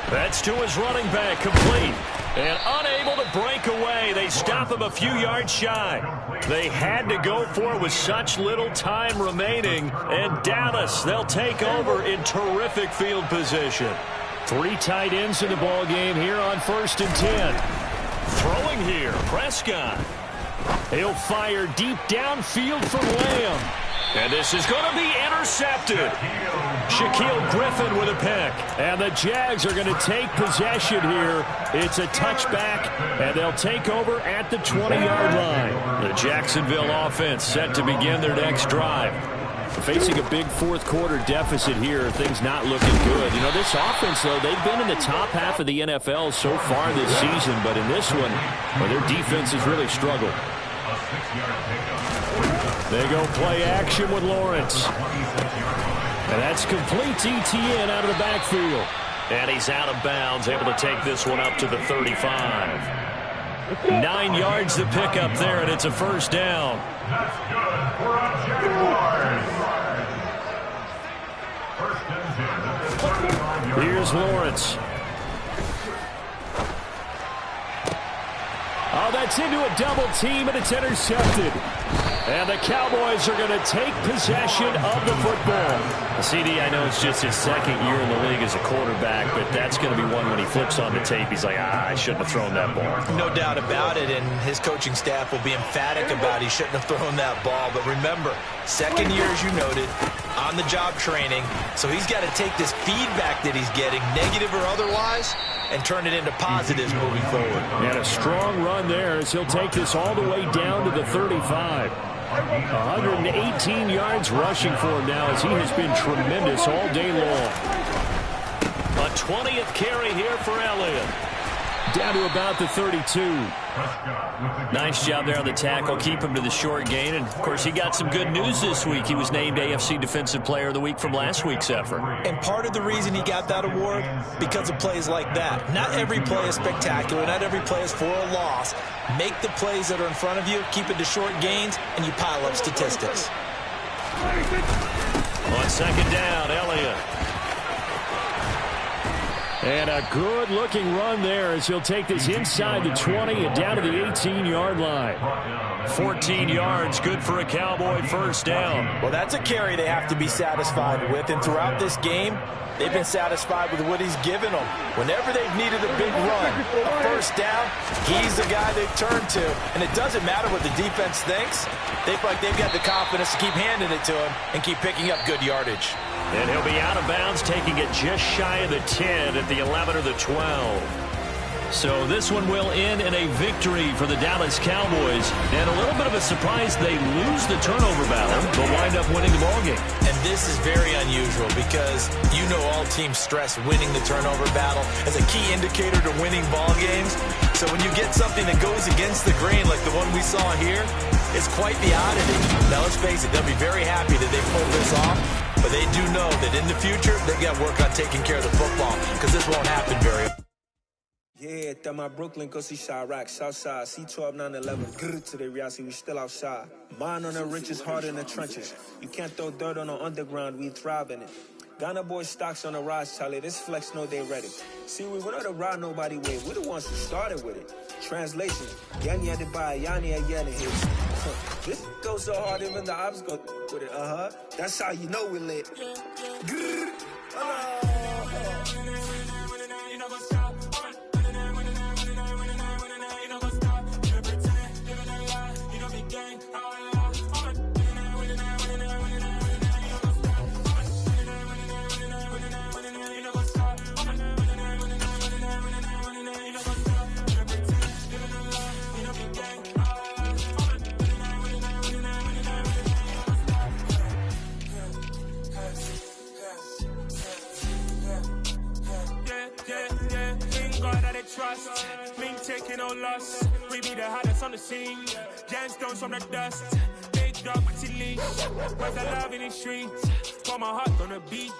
That's to his running back. Complete. And unable to break away. They stop him a few yards shy. They had to go for it with such little time remaining. And Dallas, they'll take over in terrific field position. 3 tight ends in the ball game here on 1st and 10. Throwing here. Prescott. He'll fire deep downfield from Lamb. And this is going to be intercepted. Shaquille Griffin with a pick. And the Jags are going to take possession here. It's a touchback, and they'll take over at the 20-yard line. The Jacksonville offense set to begin their next drive. Facing a big fourth quarter deficit here, things not looking good. You know, this offense, though, they've been in the top half of the NFL so far this season, but in this one, well, their defense has really struggled. They go play action with Lawrence. And that's complete to Etienne out of the backfield. And he's out of bounds, able to take this one up to the 35. 9 yards to pick up there, and it's a first down. That's good for a Jaguars. First and 10. Here's Lawrence. Oh, that's into a double team, and it's intercepted. And the Cowboys are going to take possession of the football. CD, I know it's just his second year in the league as a quarterback, but that's going to be one when he flips on the tape. He's like, I shouldn't have thrown that ball. No doubt about it, and his coaching staff will be emphatic about he shouldn't have thrown that ball. But remember, second year, as you noted, on-the-job training, so he's got to take this feedback that he's getting, negative or otherwise, and turn it into positives moving forward. And a strong run there as he'll take this all the way down to the 35. 118 yards rushing for him now as he has been tremendous all day long. A 20th carry here for Elliott. Down to about the 32. Nice job there on the tackle. Keep him to the short gain. And, of course, he got some good news this week. He was named AFC Defensive Player of the Week from last week's effort. And part of the reason he got that award, because of plays like that. Not every play is spectacular. Not every play is for a loss. Make the plays that are in front of you, keep it to short gains, and you pile up statistics. On second down, Elliott. And a good-looking run there as he'll take this inside the 20 and down to the 18-yard line. 14 yards, good for a Cowboy first down. Well, that's a carry they have to be satisfied with. And throughout this game, they've been satisfied with what he's given them. Whenever they've needed a big run, a first down, he's the guy they've turned to. And it doesn't matter what the defense thinks. They feel like they've got the confidence to keep handing it to him and keep picking up good yardage. And he'll be out of bounds, taking it just shy of the 10 at the 11 or the 12. So this one will end in a victory for the Dallas Cowboys. And a little bit of a surprise, they lose the turnover battle, but wind up winning the ballgame. And this is very unusual because you know all teams stress winning the turnover battle as a key indicator to winning ball games. So when you get something that goes against the grain like the one we saw here, it's quite the oddity. Now let's face it, they'll be very happy that they pulled this off, but they do know that in the future, they've got to work on taking care of the football because this won't happen very often. Yeah, that my Brooklyn, go see Chirac, Southside, C12, 911, grrr to the reality, we still outside. Mine on the riches, hard in the trenches. You can't throw dirt on the underground, we thrive in it. Ghana boys stocks on the rise, Charlie. This flex know they ready. See, we were not to ride nobody with. We're the ones who started with it. Translation, Yanni had to buy, Yanni had yelling hits. This goes so hard, even the ops go with it. That's how you know we're lit. Trust, me taking no loss. We be the hottest on the scene. Gemstones from the dust. Big dog, pretty leash. Where's the love in the streets? Pour my heart on the beat.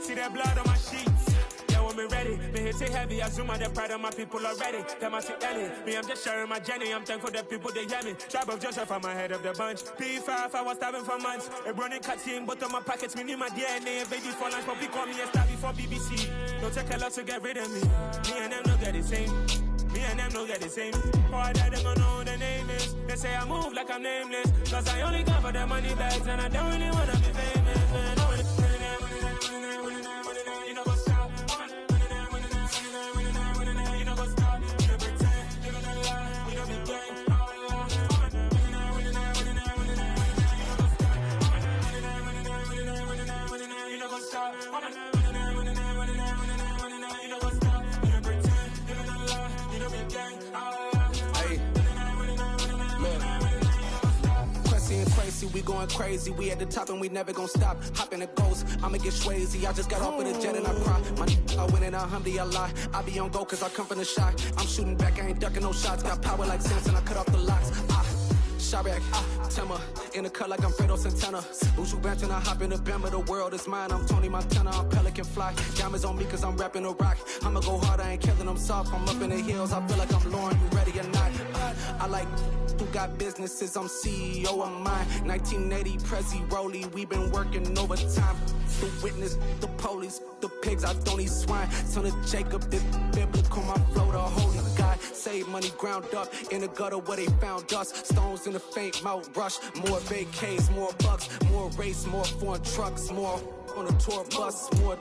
See that blood on my sheets. Yeah, when we ready, me hit it heavy. I zoom out the pride of my people already. Them I see Ellie. Me, I'm just sharing my journey. I'm thankful that people they hear me. Tribe of Joseph, I'm ahead of the bunch. P5, I was starving for months. A running cut team, but on my pockets, me need my DNA. Baby for lunch, but we call me a star before BBC. Don't take a lot to get rid of me. Me and them don't get the same. Me and them don't get the same. Boy, that they gonna know who the name is. They say I move like I'm nameless. Cause I only come for the money bags and I don't really wanna be famous. Man, you know what's up. You know what's up. You know pretend. You know the lie. You know the game. You know what's up. We going crazy, we at the top and we never gonna stop. Hop in a ghost, I'ma get swayzy. I just got off with a jet and I cry. I win in a Humvee, I lie. I be on go cause I come from the shot. I'm shooting back, I ain't ducking no shots. Got power like Samson, I cut off the locks. Shabak, Timmer, in the cut like I'm Fredo Santana. Uju Benton, I hop in the Bama, the world is mine. I'm Tony Montana, I'm Pelican Fly. Diamonds on me cause I'm rapping a rock. I'ma go hard, I ain't killing them soft. I'm up in the hills, I feel like I'm Lauren, you ready or not? I like who got businesses, I'm CEO of mine. 1980, Prezi Rolly, we been working overtime. The witness, the police, the pigs, I don't eat swine. Son of Jacob, this biblical, my flow, the holy God. Save money ground up in the gutter where they found us. Stones in the faint mouth rush. More vacays, more bucks, more race, more foreign trucks, more on a tour bus, more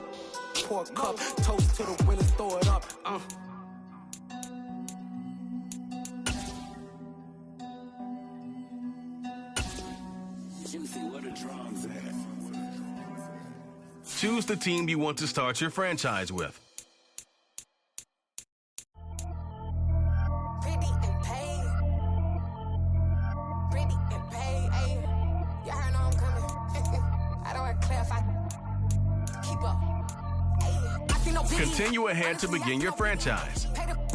pour cup. Toast to the winners, throw it up. Choose the team you want to start your franchise with. Pretty and paid. Pretty and paid. Ayy. Y'all heard know I'm coming. I don't want to clarify. Keep up. Ayy. I see no biggie. Continue ahead to begin your franchise.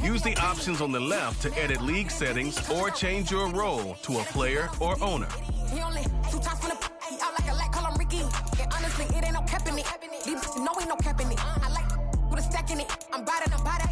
Use the options on the left to edit league settings or change your role to a player or owner. He only 2 times from the he out like a light, call him Ricky. And honestly, it ain't no cap in it. These no ain't no cap in it. I like with a stack in it. I'm bad.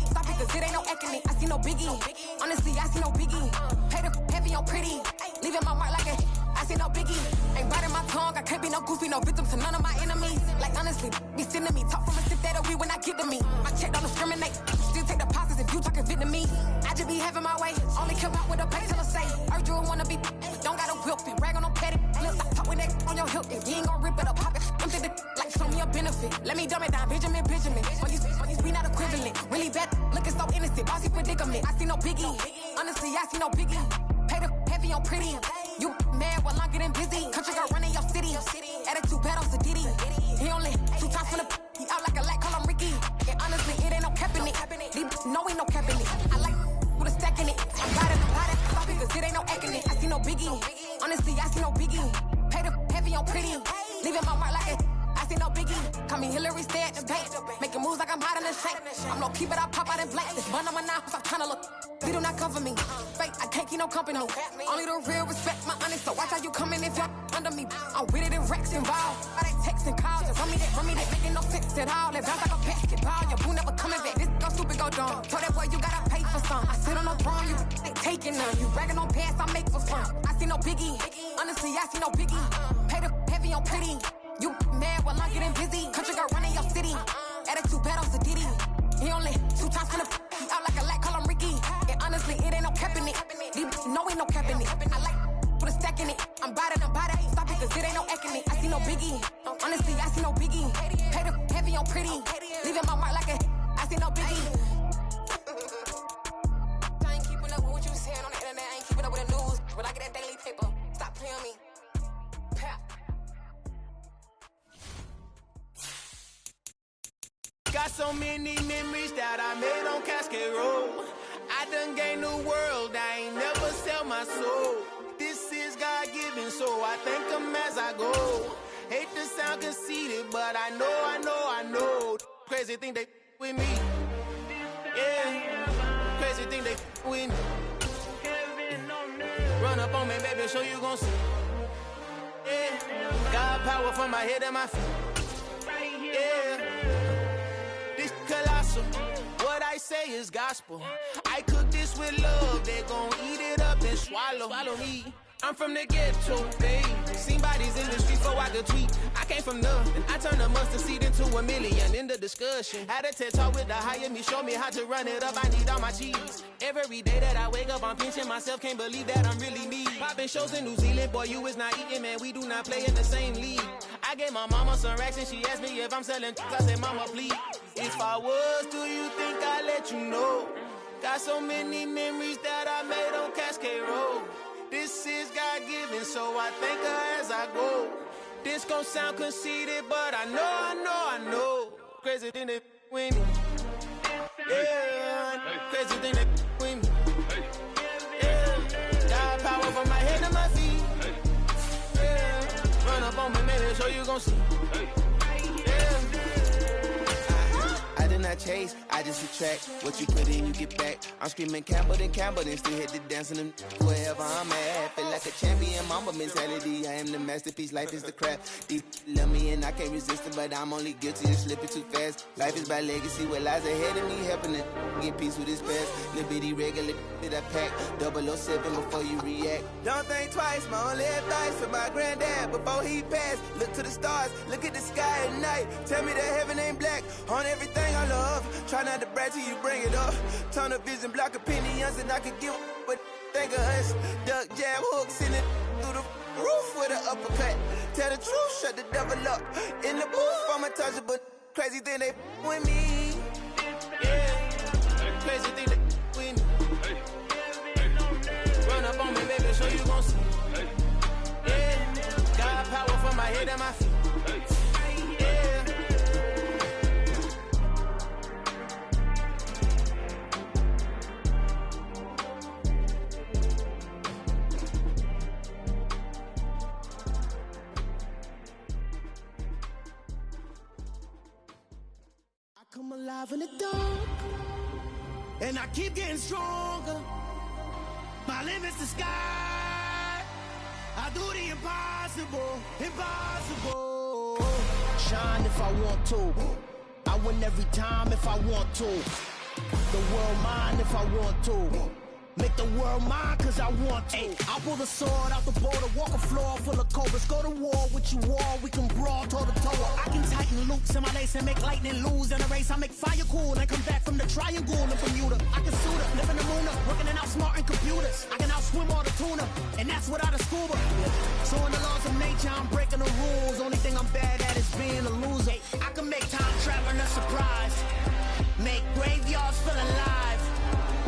Stop it, cause it ain't no acting it. I see no biggie. Honestly, I see no biggie. Pay the heavy on pretty. Leaving my mark like a I see no biggie. Ain't biting my tongue. I can't be no goofy, no victim to none of my enemies. Like honestly, be sending me talk from a sip that we when I get to me. My check don't discriminate. Still take deposits if you talking Vietnamese. I just be having my way. Only come out with a pay till I say. Urge you wanna be. Don't got a whip and rag on no petty. Stop talking that on your hip. If you ain't gon' rip it up, pop it. I'm thinking like show me a benefit. Let me dumb it down, Benjamin. We not equivalent. Really bad, looking so innocent. Bossy predicament. I see no biggie. Honestly, I see no biggie. Pay the heavy on pretty. You mad while I'm getting busy. Country girl running your city. Attitude bad on Sadiddy. He only 2 times from the he out like a light, call him Ricky. And honestly, it ain't no cap in it. These no ain't no cap in it. I like with a stack in it. I'm riding. Stop it, cause it ain't no acting it. I see no biggie. Honestly, I see no biggie. Pay the heavy on pretty. Leaving my mark like a I see no biggie. Call me Hillary, stay at the bank. Making moves like I'm hot in the shank. I'm low key, but I pop out in blank. This bun on my knife, I'm trying to look. They do not cover me. Fake, I can't keep no company. Only the real respect my honest. So watch how you coming if y'all under me. I'm with it in Rex involved. I they texting calls. Just run me that. Making no sense at all. It bounce like a basketball. Your boo never coming back. This go stupid, go dumb. Told that boy you gotta pay for some. I sit on no throne, you they taking none. You bragging on pants, I make for fun. I see no biggie. Honestly, I see no biggie. Pay the heavy on pretty. You mad while I'm getting busy. Country girl running your Attitude bad off the Diddy. He only 2 times from the he out like a lack, call him Ricky. And honestly, it ain't no cap in it. These know ain't no cap in it. I like put a stack in it. I'm about it. Stop it, cause it ain't no acting it. I see no biggie. Honestly, I see no biggie. Pay the heavy on pretty. Leaving my mark like a I see no biggie. I ain't keeping up with what you saying on the internet. I ain't keeping up with the news. But I get that daily paper. Stop playing me. Pap. Got so many memories that I made on Cascade Road. I done gained the world, I ain't never sell my soul. This is God-given, so I thank him as I go. Hate to sound conceited, but I know. Crazy thing they with me. Yeah, crazy thing they with me. Run up on me, baby, so you gon' see. Yeah, got power from my head and my feet. Yeah. Colossal, what I say is gospel. I cook this with love, they gon' eat it up and swallow me. I'm from the ghetto, babe. Seen bodies in the streets before I could tweet. I came from nothing, I turned a mustard seed into a million. In the discussion, had a TED talk with the higher me, show me how to run it up. I need all my cheese. Every day that I wake up, I'm pinching myself, can't believe that I'm really me. Popping shows in New Zealand, boy, you is not eating, man. We do not play in the same league. I gave my mama some racks and she asked me if I'm selling. I said, mama, please. If I was, do you think I'd let you know? Got so many memories that I made on Cascade Road. This is God-given, so I thank her as I go. This gon' sound conceited, but I know. Crazy thing that with me. Yeah, crazy thing that with me. Yeah, got power from my head to my feet. Yeah, run up on me, maybe, so you gon' see. I did not chase, I just attract. What you put in, you get back. I'm screaming Campbell, then still hit the dancing and wherever I'm at. Feel like a champion, mama mentality. I am the masterpiece, life is the crap. These love me and I can't resist it, but I'm only guilty of slipping too fast. Life is by legacy, what lies ahead of me, helping to get peace with this past. Little bitty regular that I pack, 007 before you react. Don't think twice, my only advice for my granddad before he passed. Look to the stars, look at the sky at night. Tell me that heaven ain't black on everything I love. Try not to brag till you bring it up. Tunnel vision, block opinions, and I could give but think of us. Duck jab hooks in it through the roof with an uppercut. Tell the truth, shut the devil up. In the booth, I'm untouchable. Crazy thing they with me. Yeah, crazy thing they with me. Run up on me, baby, so you gon' see. Yeah, got power from my head and my feet. Come alive in the dark, and I keep getting stronger. My limit's the sky. I do the impossible. Shine if I want to. I win every time if I want to. The world mine if I want to. Make the world mine cause I want to. I'll pull the sword out the border, walk a floor full of cobras. Go to war with you all, we can brawl toe to toe. I can tighten loops in my lace and make lightning lose in a race. I make fire cool and come back from the triangle in Bermuda. I can suit up, live in the moon up, working and outsmarting computers. I can outswim all the tuna, and that's without a scuba. So in the laws of nature, I'm breaking the rules. Only thing I'm bad at is being a loser. I can make time traveling a surprise. Make graveyards feel alive.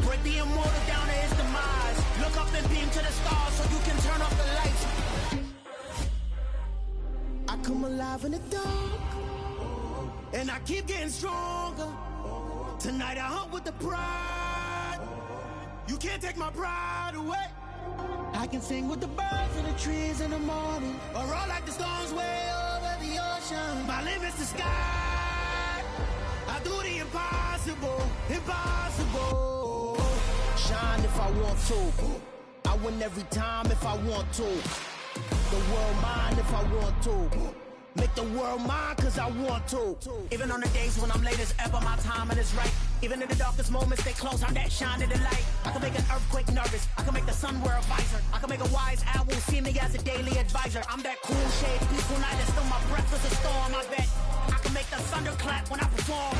Break the immortal down to his demise. Look up and beam to the stars so you can turn off the lights. I come alive in the dark, and I keep getting stronger. Tonight I hunt with the pride. You can't take my pride away. I can sing with the birds and the trees in the morning, or roll like the storms way over the ocean. My limit's the sky. I do the impossible. Shine if I want to. I win every time if I want to. The world mine if I want to. Make the world mine cause I want to. Even on the days when I'm late as ever, my timing is right. Even in the darkest moments, stay close, I'm that shining the light. I can make an earthquake nervous, I can make the sun wear a visor. I can make a wise owl see me as a daily advisor. I'm that cool shade, peaceful night, and still my breath is a storm, I bet. I can make the thunder clap when I perform.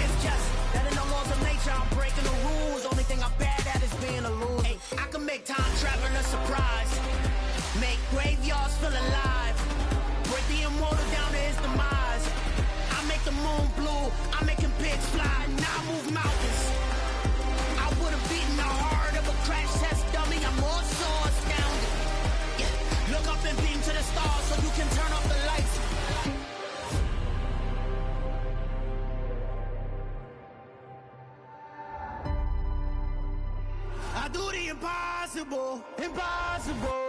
I do the impossible, impossible.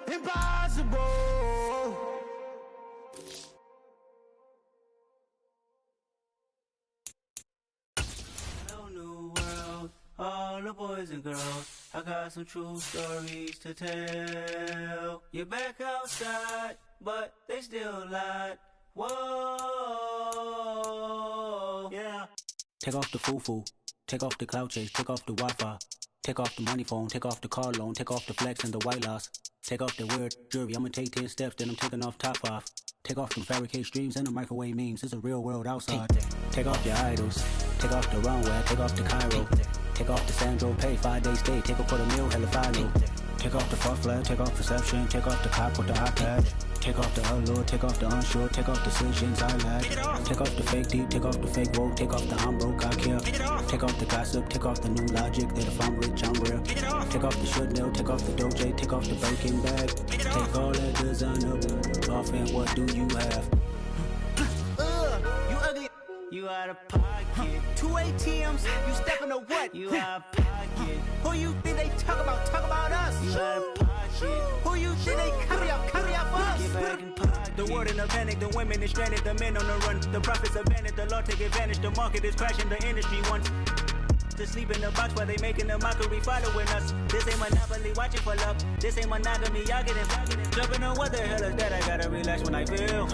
Impossible. Hello, new world, all the boys and girls. I got some true stories to tell. You're back outside, but they still lied. Whoa, yeah. Take off the foo-foo, take off the cloud chase, take off the Wi-Fi. Take off the money phone, take off the car loan, take off the flex and the white loss. Take off the weird jewelry, I'ma take 10 steps, then I'm taking off top off. Take off them fabricate streams and the microwave memes, it's a real world outside. Take off your idols, take off the runway, take off the Cairo. Take off the Sandro pay, 5-day stay, take a quarter meal, hella final. Take off the fuck flag, take off perception, take off the cop with the iPad. Take off the allure, take off the unsure, take off decisions I lack. Take off the fake deep, take off the fake woke, take off the I'm broke, I care. Take off the gossip, take off the new logic that if I'm rich, I'm real. Take off the should know, take off the doje, take off the Birkin bag. Take all that designer off and what do you have? You ugly. You out of pocket. 2 ATMs, you stepping or what? You out of pocket. Who you think they talk about us? You out of pocket. Who you think they carry out for us? Get back in pocket. The world in a panic, the women is stranded, the men on the run. The profits abandoned, the law take advantage, the market is crashing, the industry wants to sleep in the box while they making a mockery following us. This ain't monopoly, watching for love. This ain't monogamy, y'all getting jumping on what the hell is that? I gotta relax when I feel.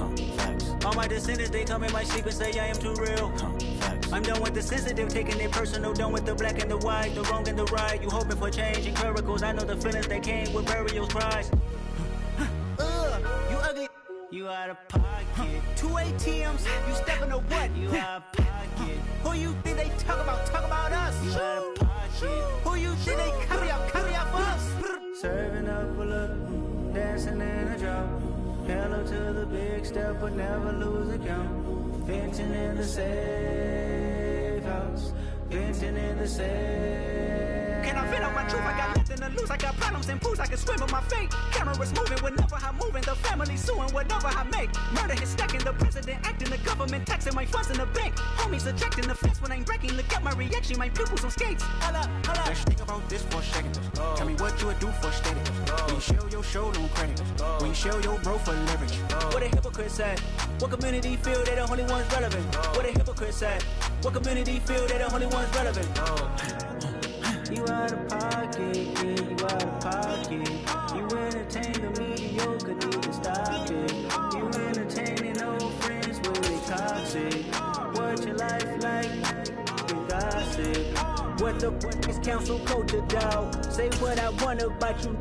All my descendants, they come in my sleep and say I am too real. I'm done with the sensitive, taking it personal. Done with the black and the white, the wrong and the right. You hoping for change and miracles. I know the feelings that came with burial cries. You ugly. You out of pocket. 2 ATMs, you stepping or what? You out of pocket. Who you think they talk about us? You out of pocket. Who you think they carry out for us? Serving up a look, dancing in a drop. Hello to the big step, but never lose a count. Venting in the safe house. Venting in the safe. Can I feel out my truth? I got nothing to lose. I got problems and pools. I can swim in my fate. Cameras moving whenever I'm moving. The family suing whatever I make. Murder is stacking. The president acting. The government taxing my funds in the bank. Homies ejecting the fence when I'm breaking. Look at my reaction. My pupils on skates. Hold up. Let's think about this for a second. Tell me what you would do for status. When you show your show, no credit. When you show your bro for leverage. What a hypocrite said. What community feel they the only ones relevant? What a hypocrite said. What community feel they the only ones relevant? You out of pocket, yeah, you out of pocket. You entertain the mediocre, need to stop it. You entertaining old friends with they toxic. What your life like? You gossip. What the is council culture, dog? Say what I want about you.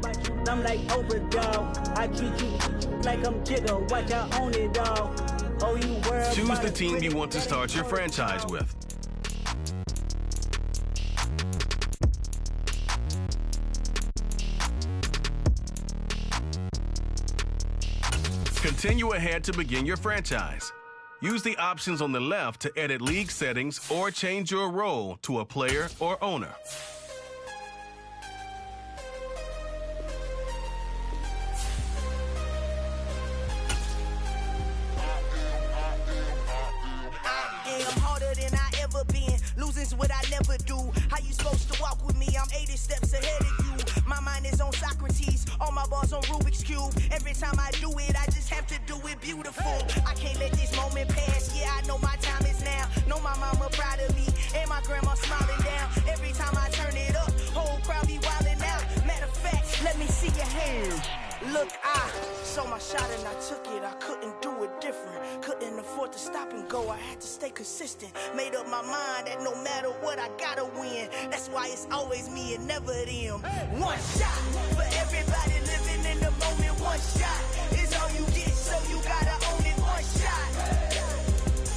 I'm like Oprah, dog. I treat you like I'm Jigga. Watch I own it all. Oh, you world. Choose the team you want to start your franchise with. Continue ahead to begin your franchise. Use the options on the left to edit league settings or change your role to a player or owner. Losing's what I never do. How you supposed to walk with me? I'm 80 steps ahead of you. My mind is on Socrates, all my balls on Rubik's Cube. Every time I do it, I just have to do it beautiful. I can't let this moment pass. Yeah, I know my time is now. Know my mama proud of me, and my grandma smiling down. Every time I turn it up, whole crowd be wildin' out. Matter of fact, let me see your hands. Look, I saw my shot and I took it. I couldn't do it different. Couldn't afford to stop and go. I had to stay consistent. Made up my mind that no matter what, I gotta win. That's why it's always me and never them. One shot for everybody living in the moment. One shot is all you get, so you gotta own it. One shot.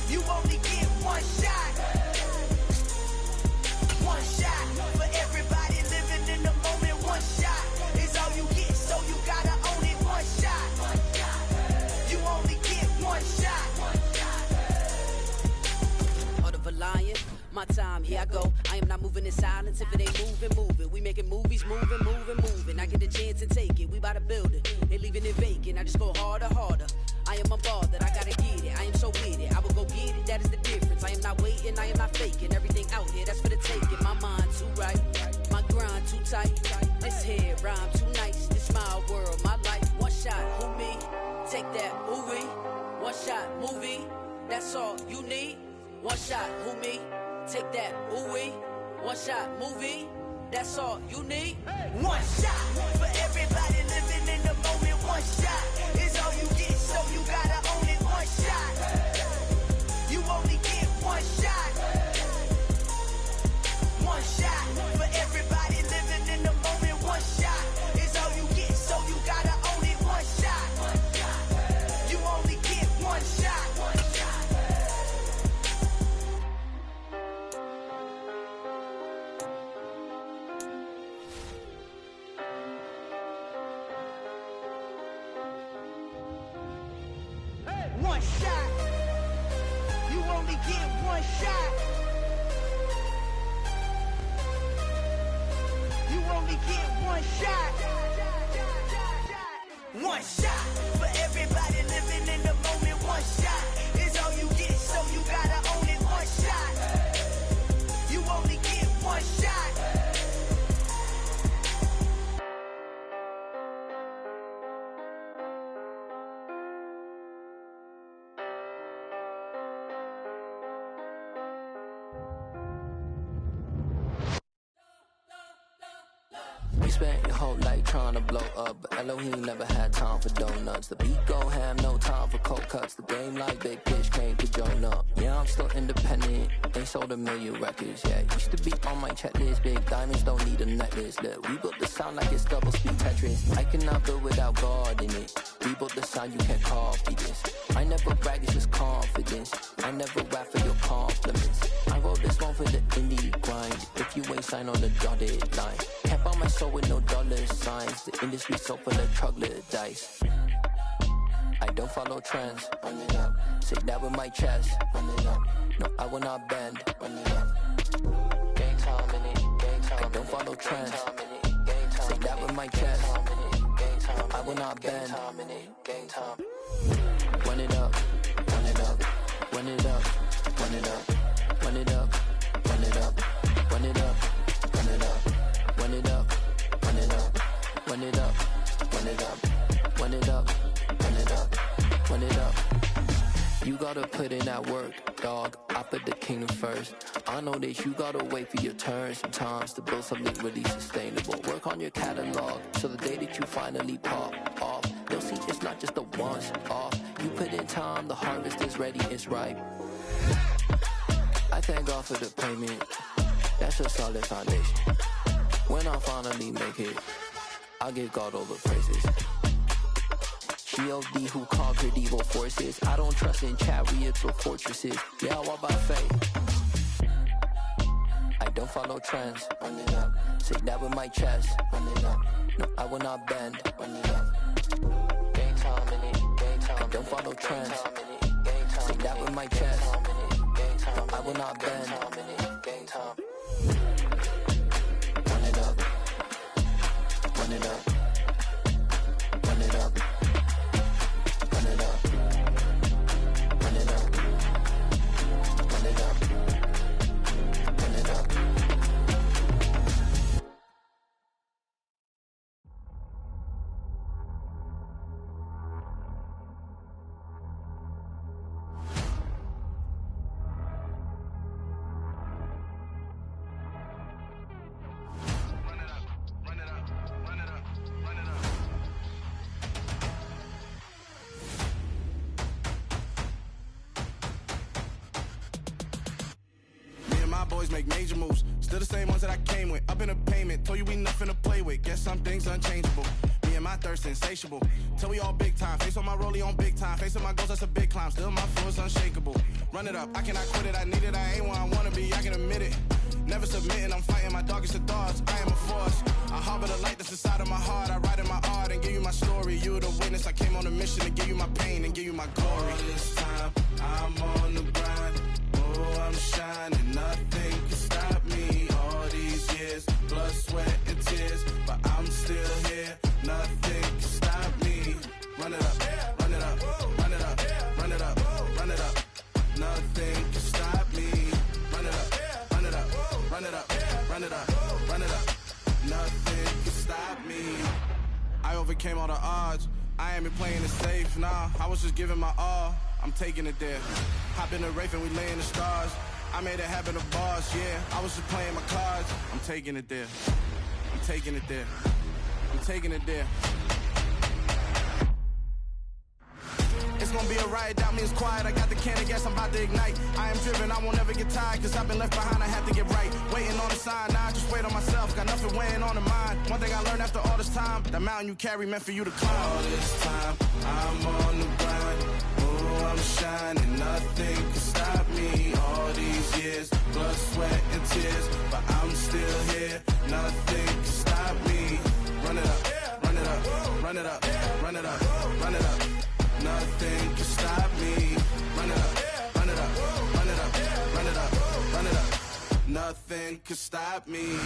You only get one shot. One shot for everybody living in the moment. One shot is all you get. lion. My time, here I go. I am not moving in silence. If it ain't moving, move it. We making movies, moving. I get a chance and take it. We bout to build it. They leaving it vacant. I just go harder. I am a ball that I gotta get it. I am so with it. I will go get it. That is the difference. I am not waiting. I am not faking. Everything out here, that's for the taking. My mind too right. My grind too tight. This here rhyme too nice. This my world, my life. One shot, who me? Take that, ooh wee. One shot, movie. That's all you need. One shot, who me? Take that, ooh wee. One shot, movie. That's all you need. One shot for everybody living in the moment. One shot is all you get, so you gotta own it. One shot. You only get one shot. One shot for everybody living in the moment. One shot is all you get, so you gotta own it. One shot. You only get one shot. One shot. You only get one shot. You only get one shot. One shot for everybody living in the moment. One shot is all you get, so you gotta own it. One shot. You only get one shot. You spent your whole life trying to blow up, but Elohim never had time for donuts. The beat go ham, no time for cold cuts. The game like Big Fish came to join up. Yeah, I'm still independent, ain't sold 1 million records. Yeah, used to be on my checklist. Big diamonds don't need a necklace. Look, we built the sound like it's double speed Tetris. I cannot build without God in it. We built the sound, you can't copy this. I never brag, it's just confidence. I never rap for your compliments. I wrote this one for the indie grind. If you ain't signed on the dotted line, can't buy my soul with no dollar signs. The industry so full of troglodytes. I don't follow trends. Run it up. Say that with my chest. Run it up. No, I will not bend. Run it up. Gang time in it. Gang time. I don't follow trends. Say that with my chest. I will not bend. Gang time. Run it up. Run it up. Run it up. Run it up. Run it up. Run it up. Run it up. Run it up. Run it up. Run it up. Run it up. Run it up. Run it up. Run it up. Run it up. You gotta put in that work, dog. I put the kingdom first. I know that you gotta wait for your turn sometimes to build something really sustainable. Work on your catalog, so the day that you finally pop off, you'll see it's not just a once off. You put in time, the harvest is ready, it's ripe. I thank God for the payment. That's a solid foundation. When I finally make it, I'll give God all the praises. G.O.D. who conquered evil forces. I don't trust in chariots or fortresses. Yeah, I walk by faith. I don't follow trends. Run it up. Say that with my chest. Run it up. No, I will not bend. Run it up. Game time in it. Game time. I don't follow trends. Say that with my chest. No, I will not bend. Game time. Run it up. Run it up. Run it up. Run it up. Run it up. Run it up. Run it up. Boys make major moves, still the same ones that I came with. Up in a payment, told you we nothing to play with. Guess some things unchangeable. Me and my thirst insatiable. Till we all big time. Face on my rollie on big time. Facing my goals, that's a big climb. Still my flow is unshakable. Run it up, I cannot quit it. I need it, I ain't where I wanna be. I can admit it. Never submitting, I'm fighting my darkest of thoughts. I am a force. I harbor the light that's inside of my heart. I write in my art and give you my story. You the witness. I came on a mission to give you my pain and give you my glory. All this time, I'm on the grind. Oh, I'm shining. overcame all the odds. I ain't been playing it safe, nah. I was just giving my all. I'm taking it there. Hop in the Wraith and we lay in the stars. I made it happen to boss, yeah. I was just playing my cards. I'm taking it there. I'm taking it there. I'm taking it there. It's gonna be a riot, doubt me it's quiet. I got the can of gas, I'm about to ignite. I am driven, I won't ever get tired, cause I've been left behind, I have to get right. Waiting on the sign, now I just wait on myself. Got nothing weighing on the mind. One thing I learned after all this time, the mountain you carry meant for you to climb. All this time, I'm on the grind. Oh, I'm shining, nothing can stop me. All these years, blood, sweat, and tears, but I'm still here. Nothing can stop me. Run it up, run it up, run it up, run it up, run it up. Nothing can stop me. Run it up, run it up, run it up, run it up, run it up. Nothing can stop me.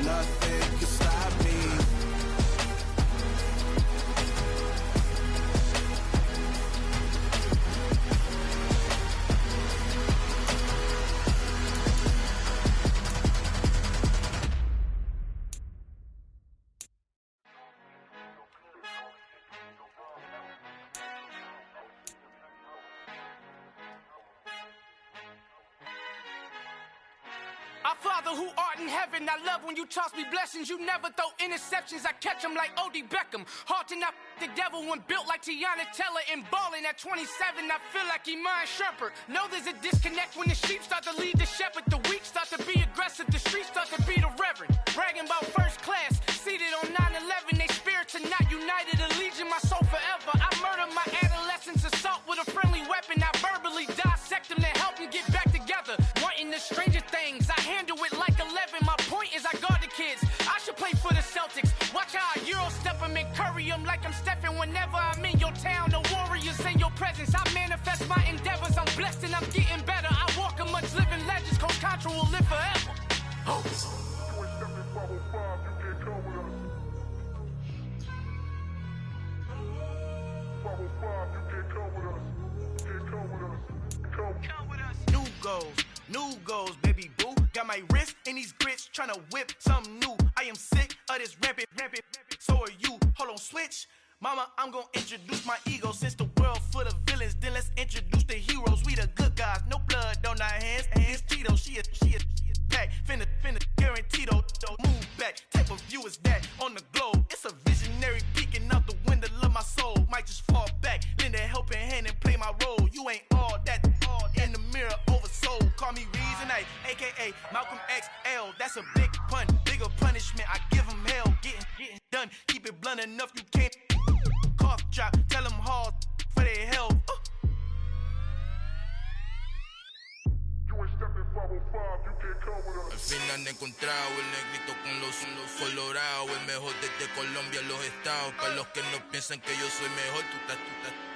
Nothing can stop me. Our Father who art in heaven, I love when you toss me blessings. You never throw interceptions, I catch them like O.D. Beckham. Hard to not the devil when built like Tiana Teller and balling at 27, I feel like Iman Shumpert. Know there's a disconnect when the sheep start to lead the shepherd. The weak start to be aggressive, the streets start to be the reverend. Bragging about first class, seated on 9/11. They spirits are not united, a legion, my soul forever. I murder my adolescence, assault with a friendly weapon. I verbally dissect them to help them get back together. Wanting the stranger things, I handle it like 11. My point is I guard the kids. I should play for the Celtics. Watch how I Euro step them and curry them like I'm Stephen. Whenever I'm in your town, the Warriors in your presence. I manifest my endeavors. I'm blessed and I'm getting better. I walk amongst living legends. Coach Contra will live forever. Oh. New goals, baby boo. Got my wrist in these grits, tryna whip something new. I am sick of this rampant. So are you. Hold on, switch. Mama, I'm gonna introduce my ego. Since the world full of villains, then let's introduce the heroes. We the good guys, no blood on our hands. It's Tito, she a pack. Finna guaranteed move back. Type of view is that on the globe? It's a visionary peeking out the window of my soul. Might just fall back, lend a helping hand and play my role. You ain't all that in the mirror oversold. Call me Reason A, aka Malcolm XL. That's a big pun, bigger punishment. I give him hell, getting done. Keep it blunt enough, you can't cough drop. Tell them hard for their health. Al fin han encontrado el negrito con los colorados, el mejor desde Colombia a los estados. Para los que no piensan que yo soy mejor,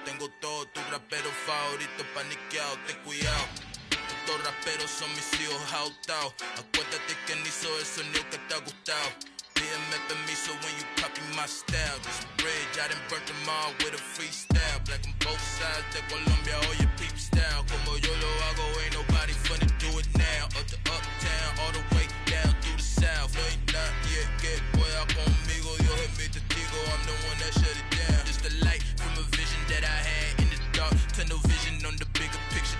tengo todo, tu rapero favorito paniqueado, ten cuidado. Estos raperos son mis hijos adoptados. Acuérdate que ni hizo el sonido que te ha gustado. Pídeme permiso when you copy my style. This bridge, I done burnt them all with a freestyle. Black on both sides de Colombia, oye peep style. Como yo lo hago, ain't nobody finna do it now. Up to uptown, all the way down through the south. No hay nadie que pueda conmigo, Dios es mi testigo. I'm the one that shut it down. Just a light from a vision that I had in the dark. Tunnel vision on the bigger picture.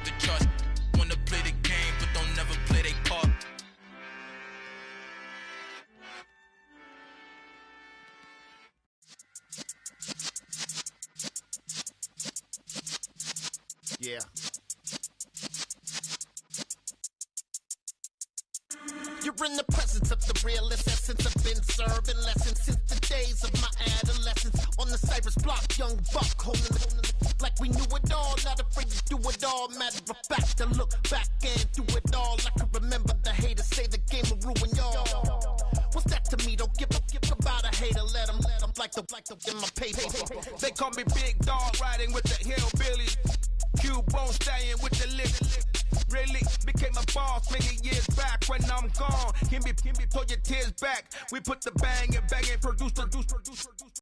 The charts wanna play the game, but don't never play their part. Yeah. You're in the presence of the realest essence. I've been serving lessons since the days of my adolescence. On the Cypress block, young buck holding it like we knew it all. Not afraid to do it all. Matter of fact, to look back and do it all. I can remember the haters say the game will ruin y'all. What's that to me? Don't give about a hater. Let them like the in my paper. They call me Big Dog, riding with the hillbillies. Cubone staying with the lips. Really became a boss many years back. When I'm gone, can be pull your tears back. We put the bang and produce.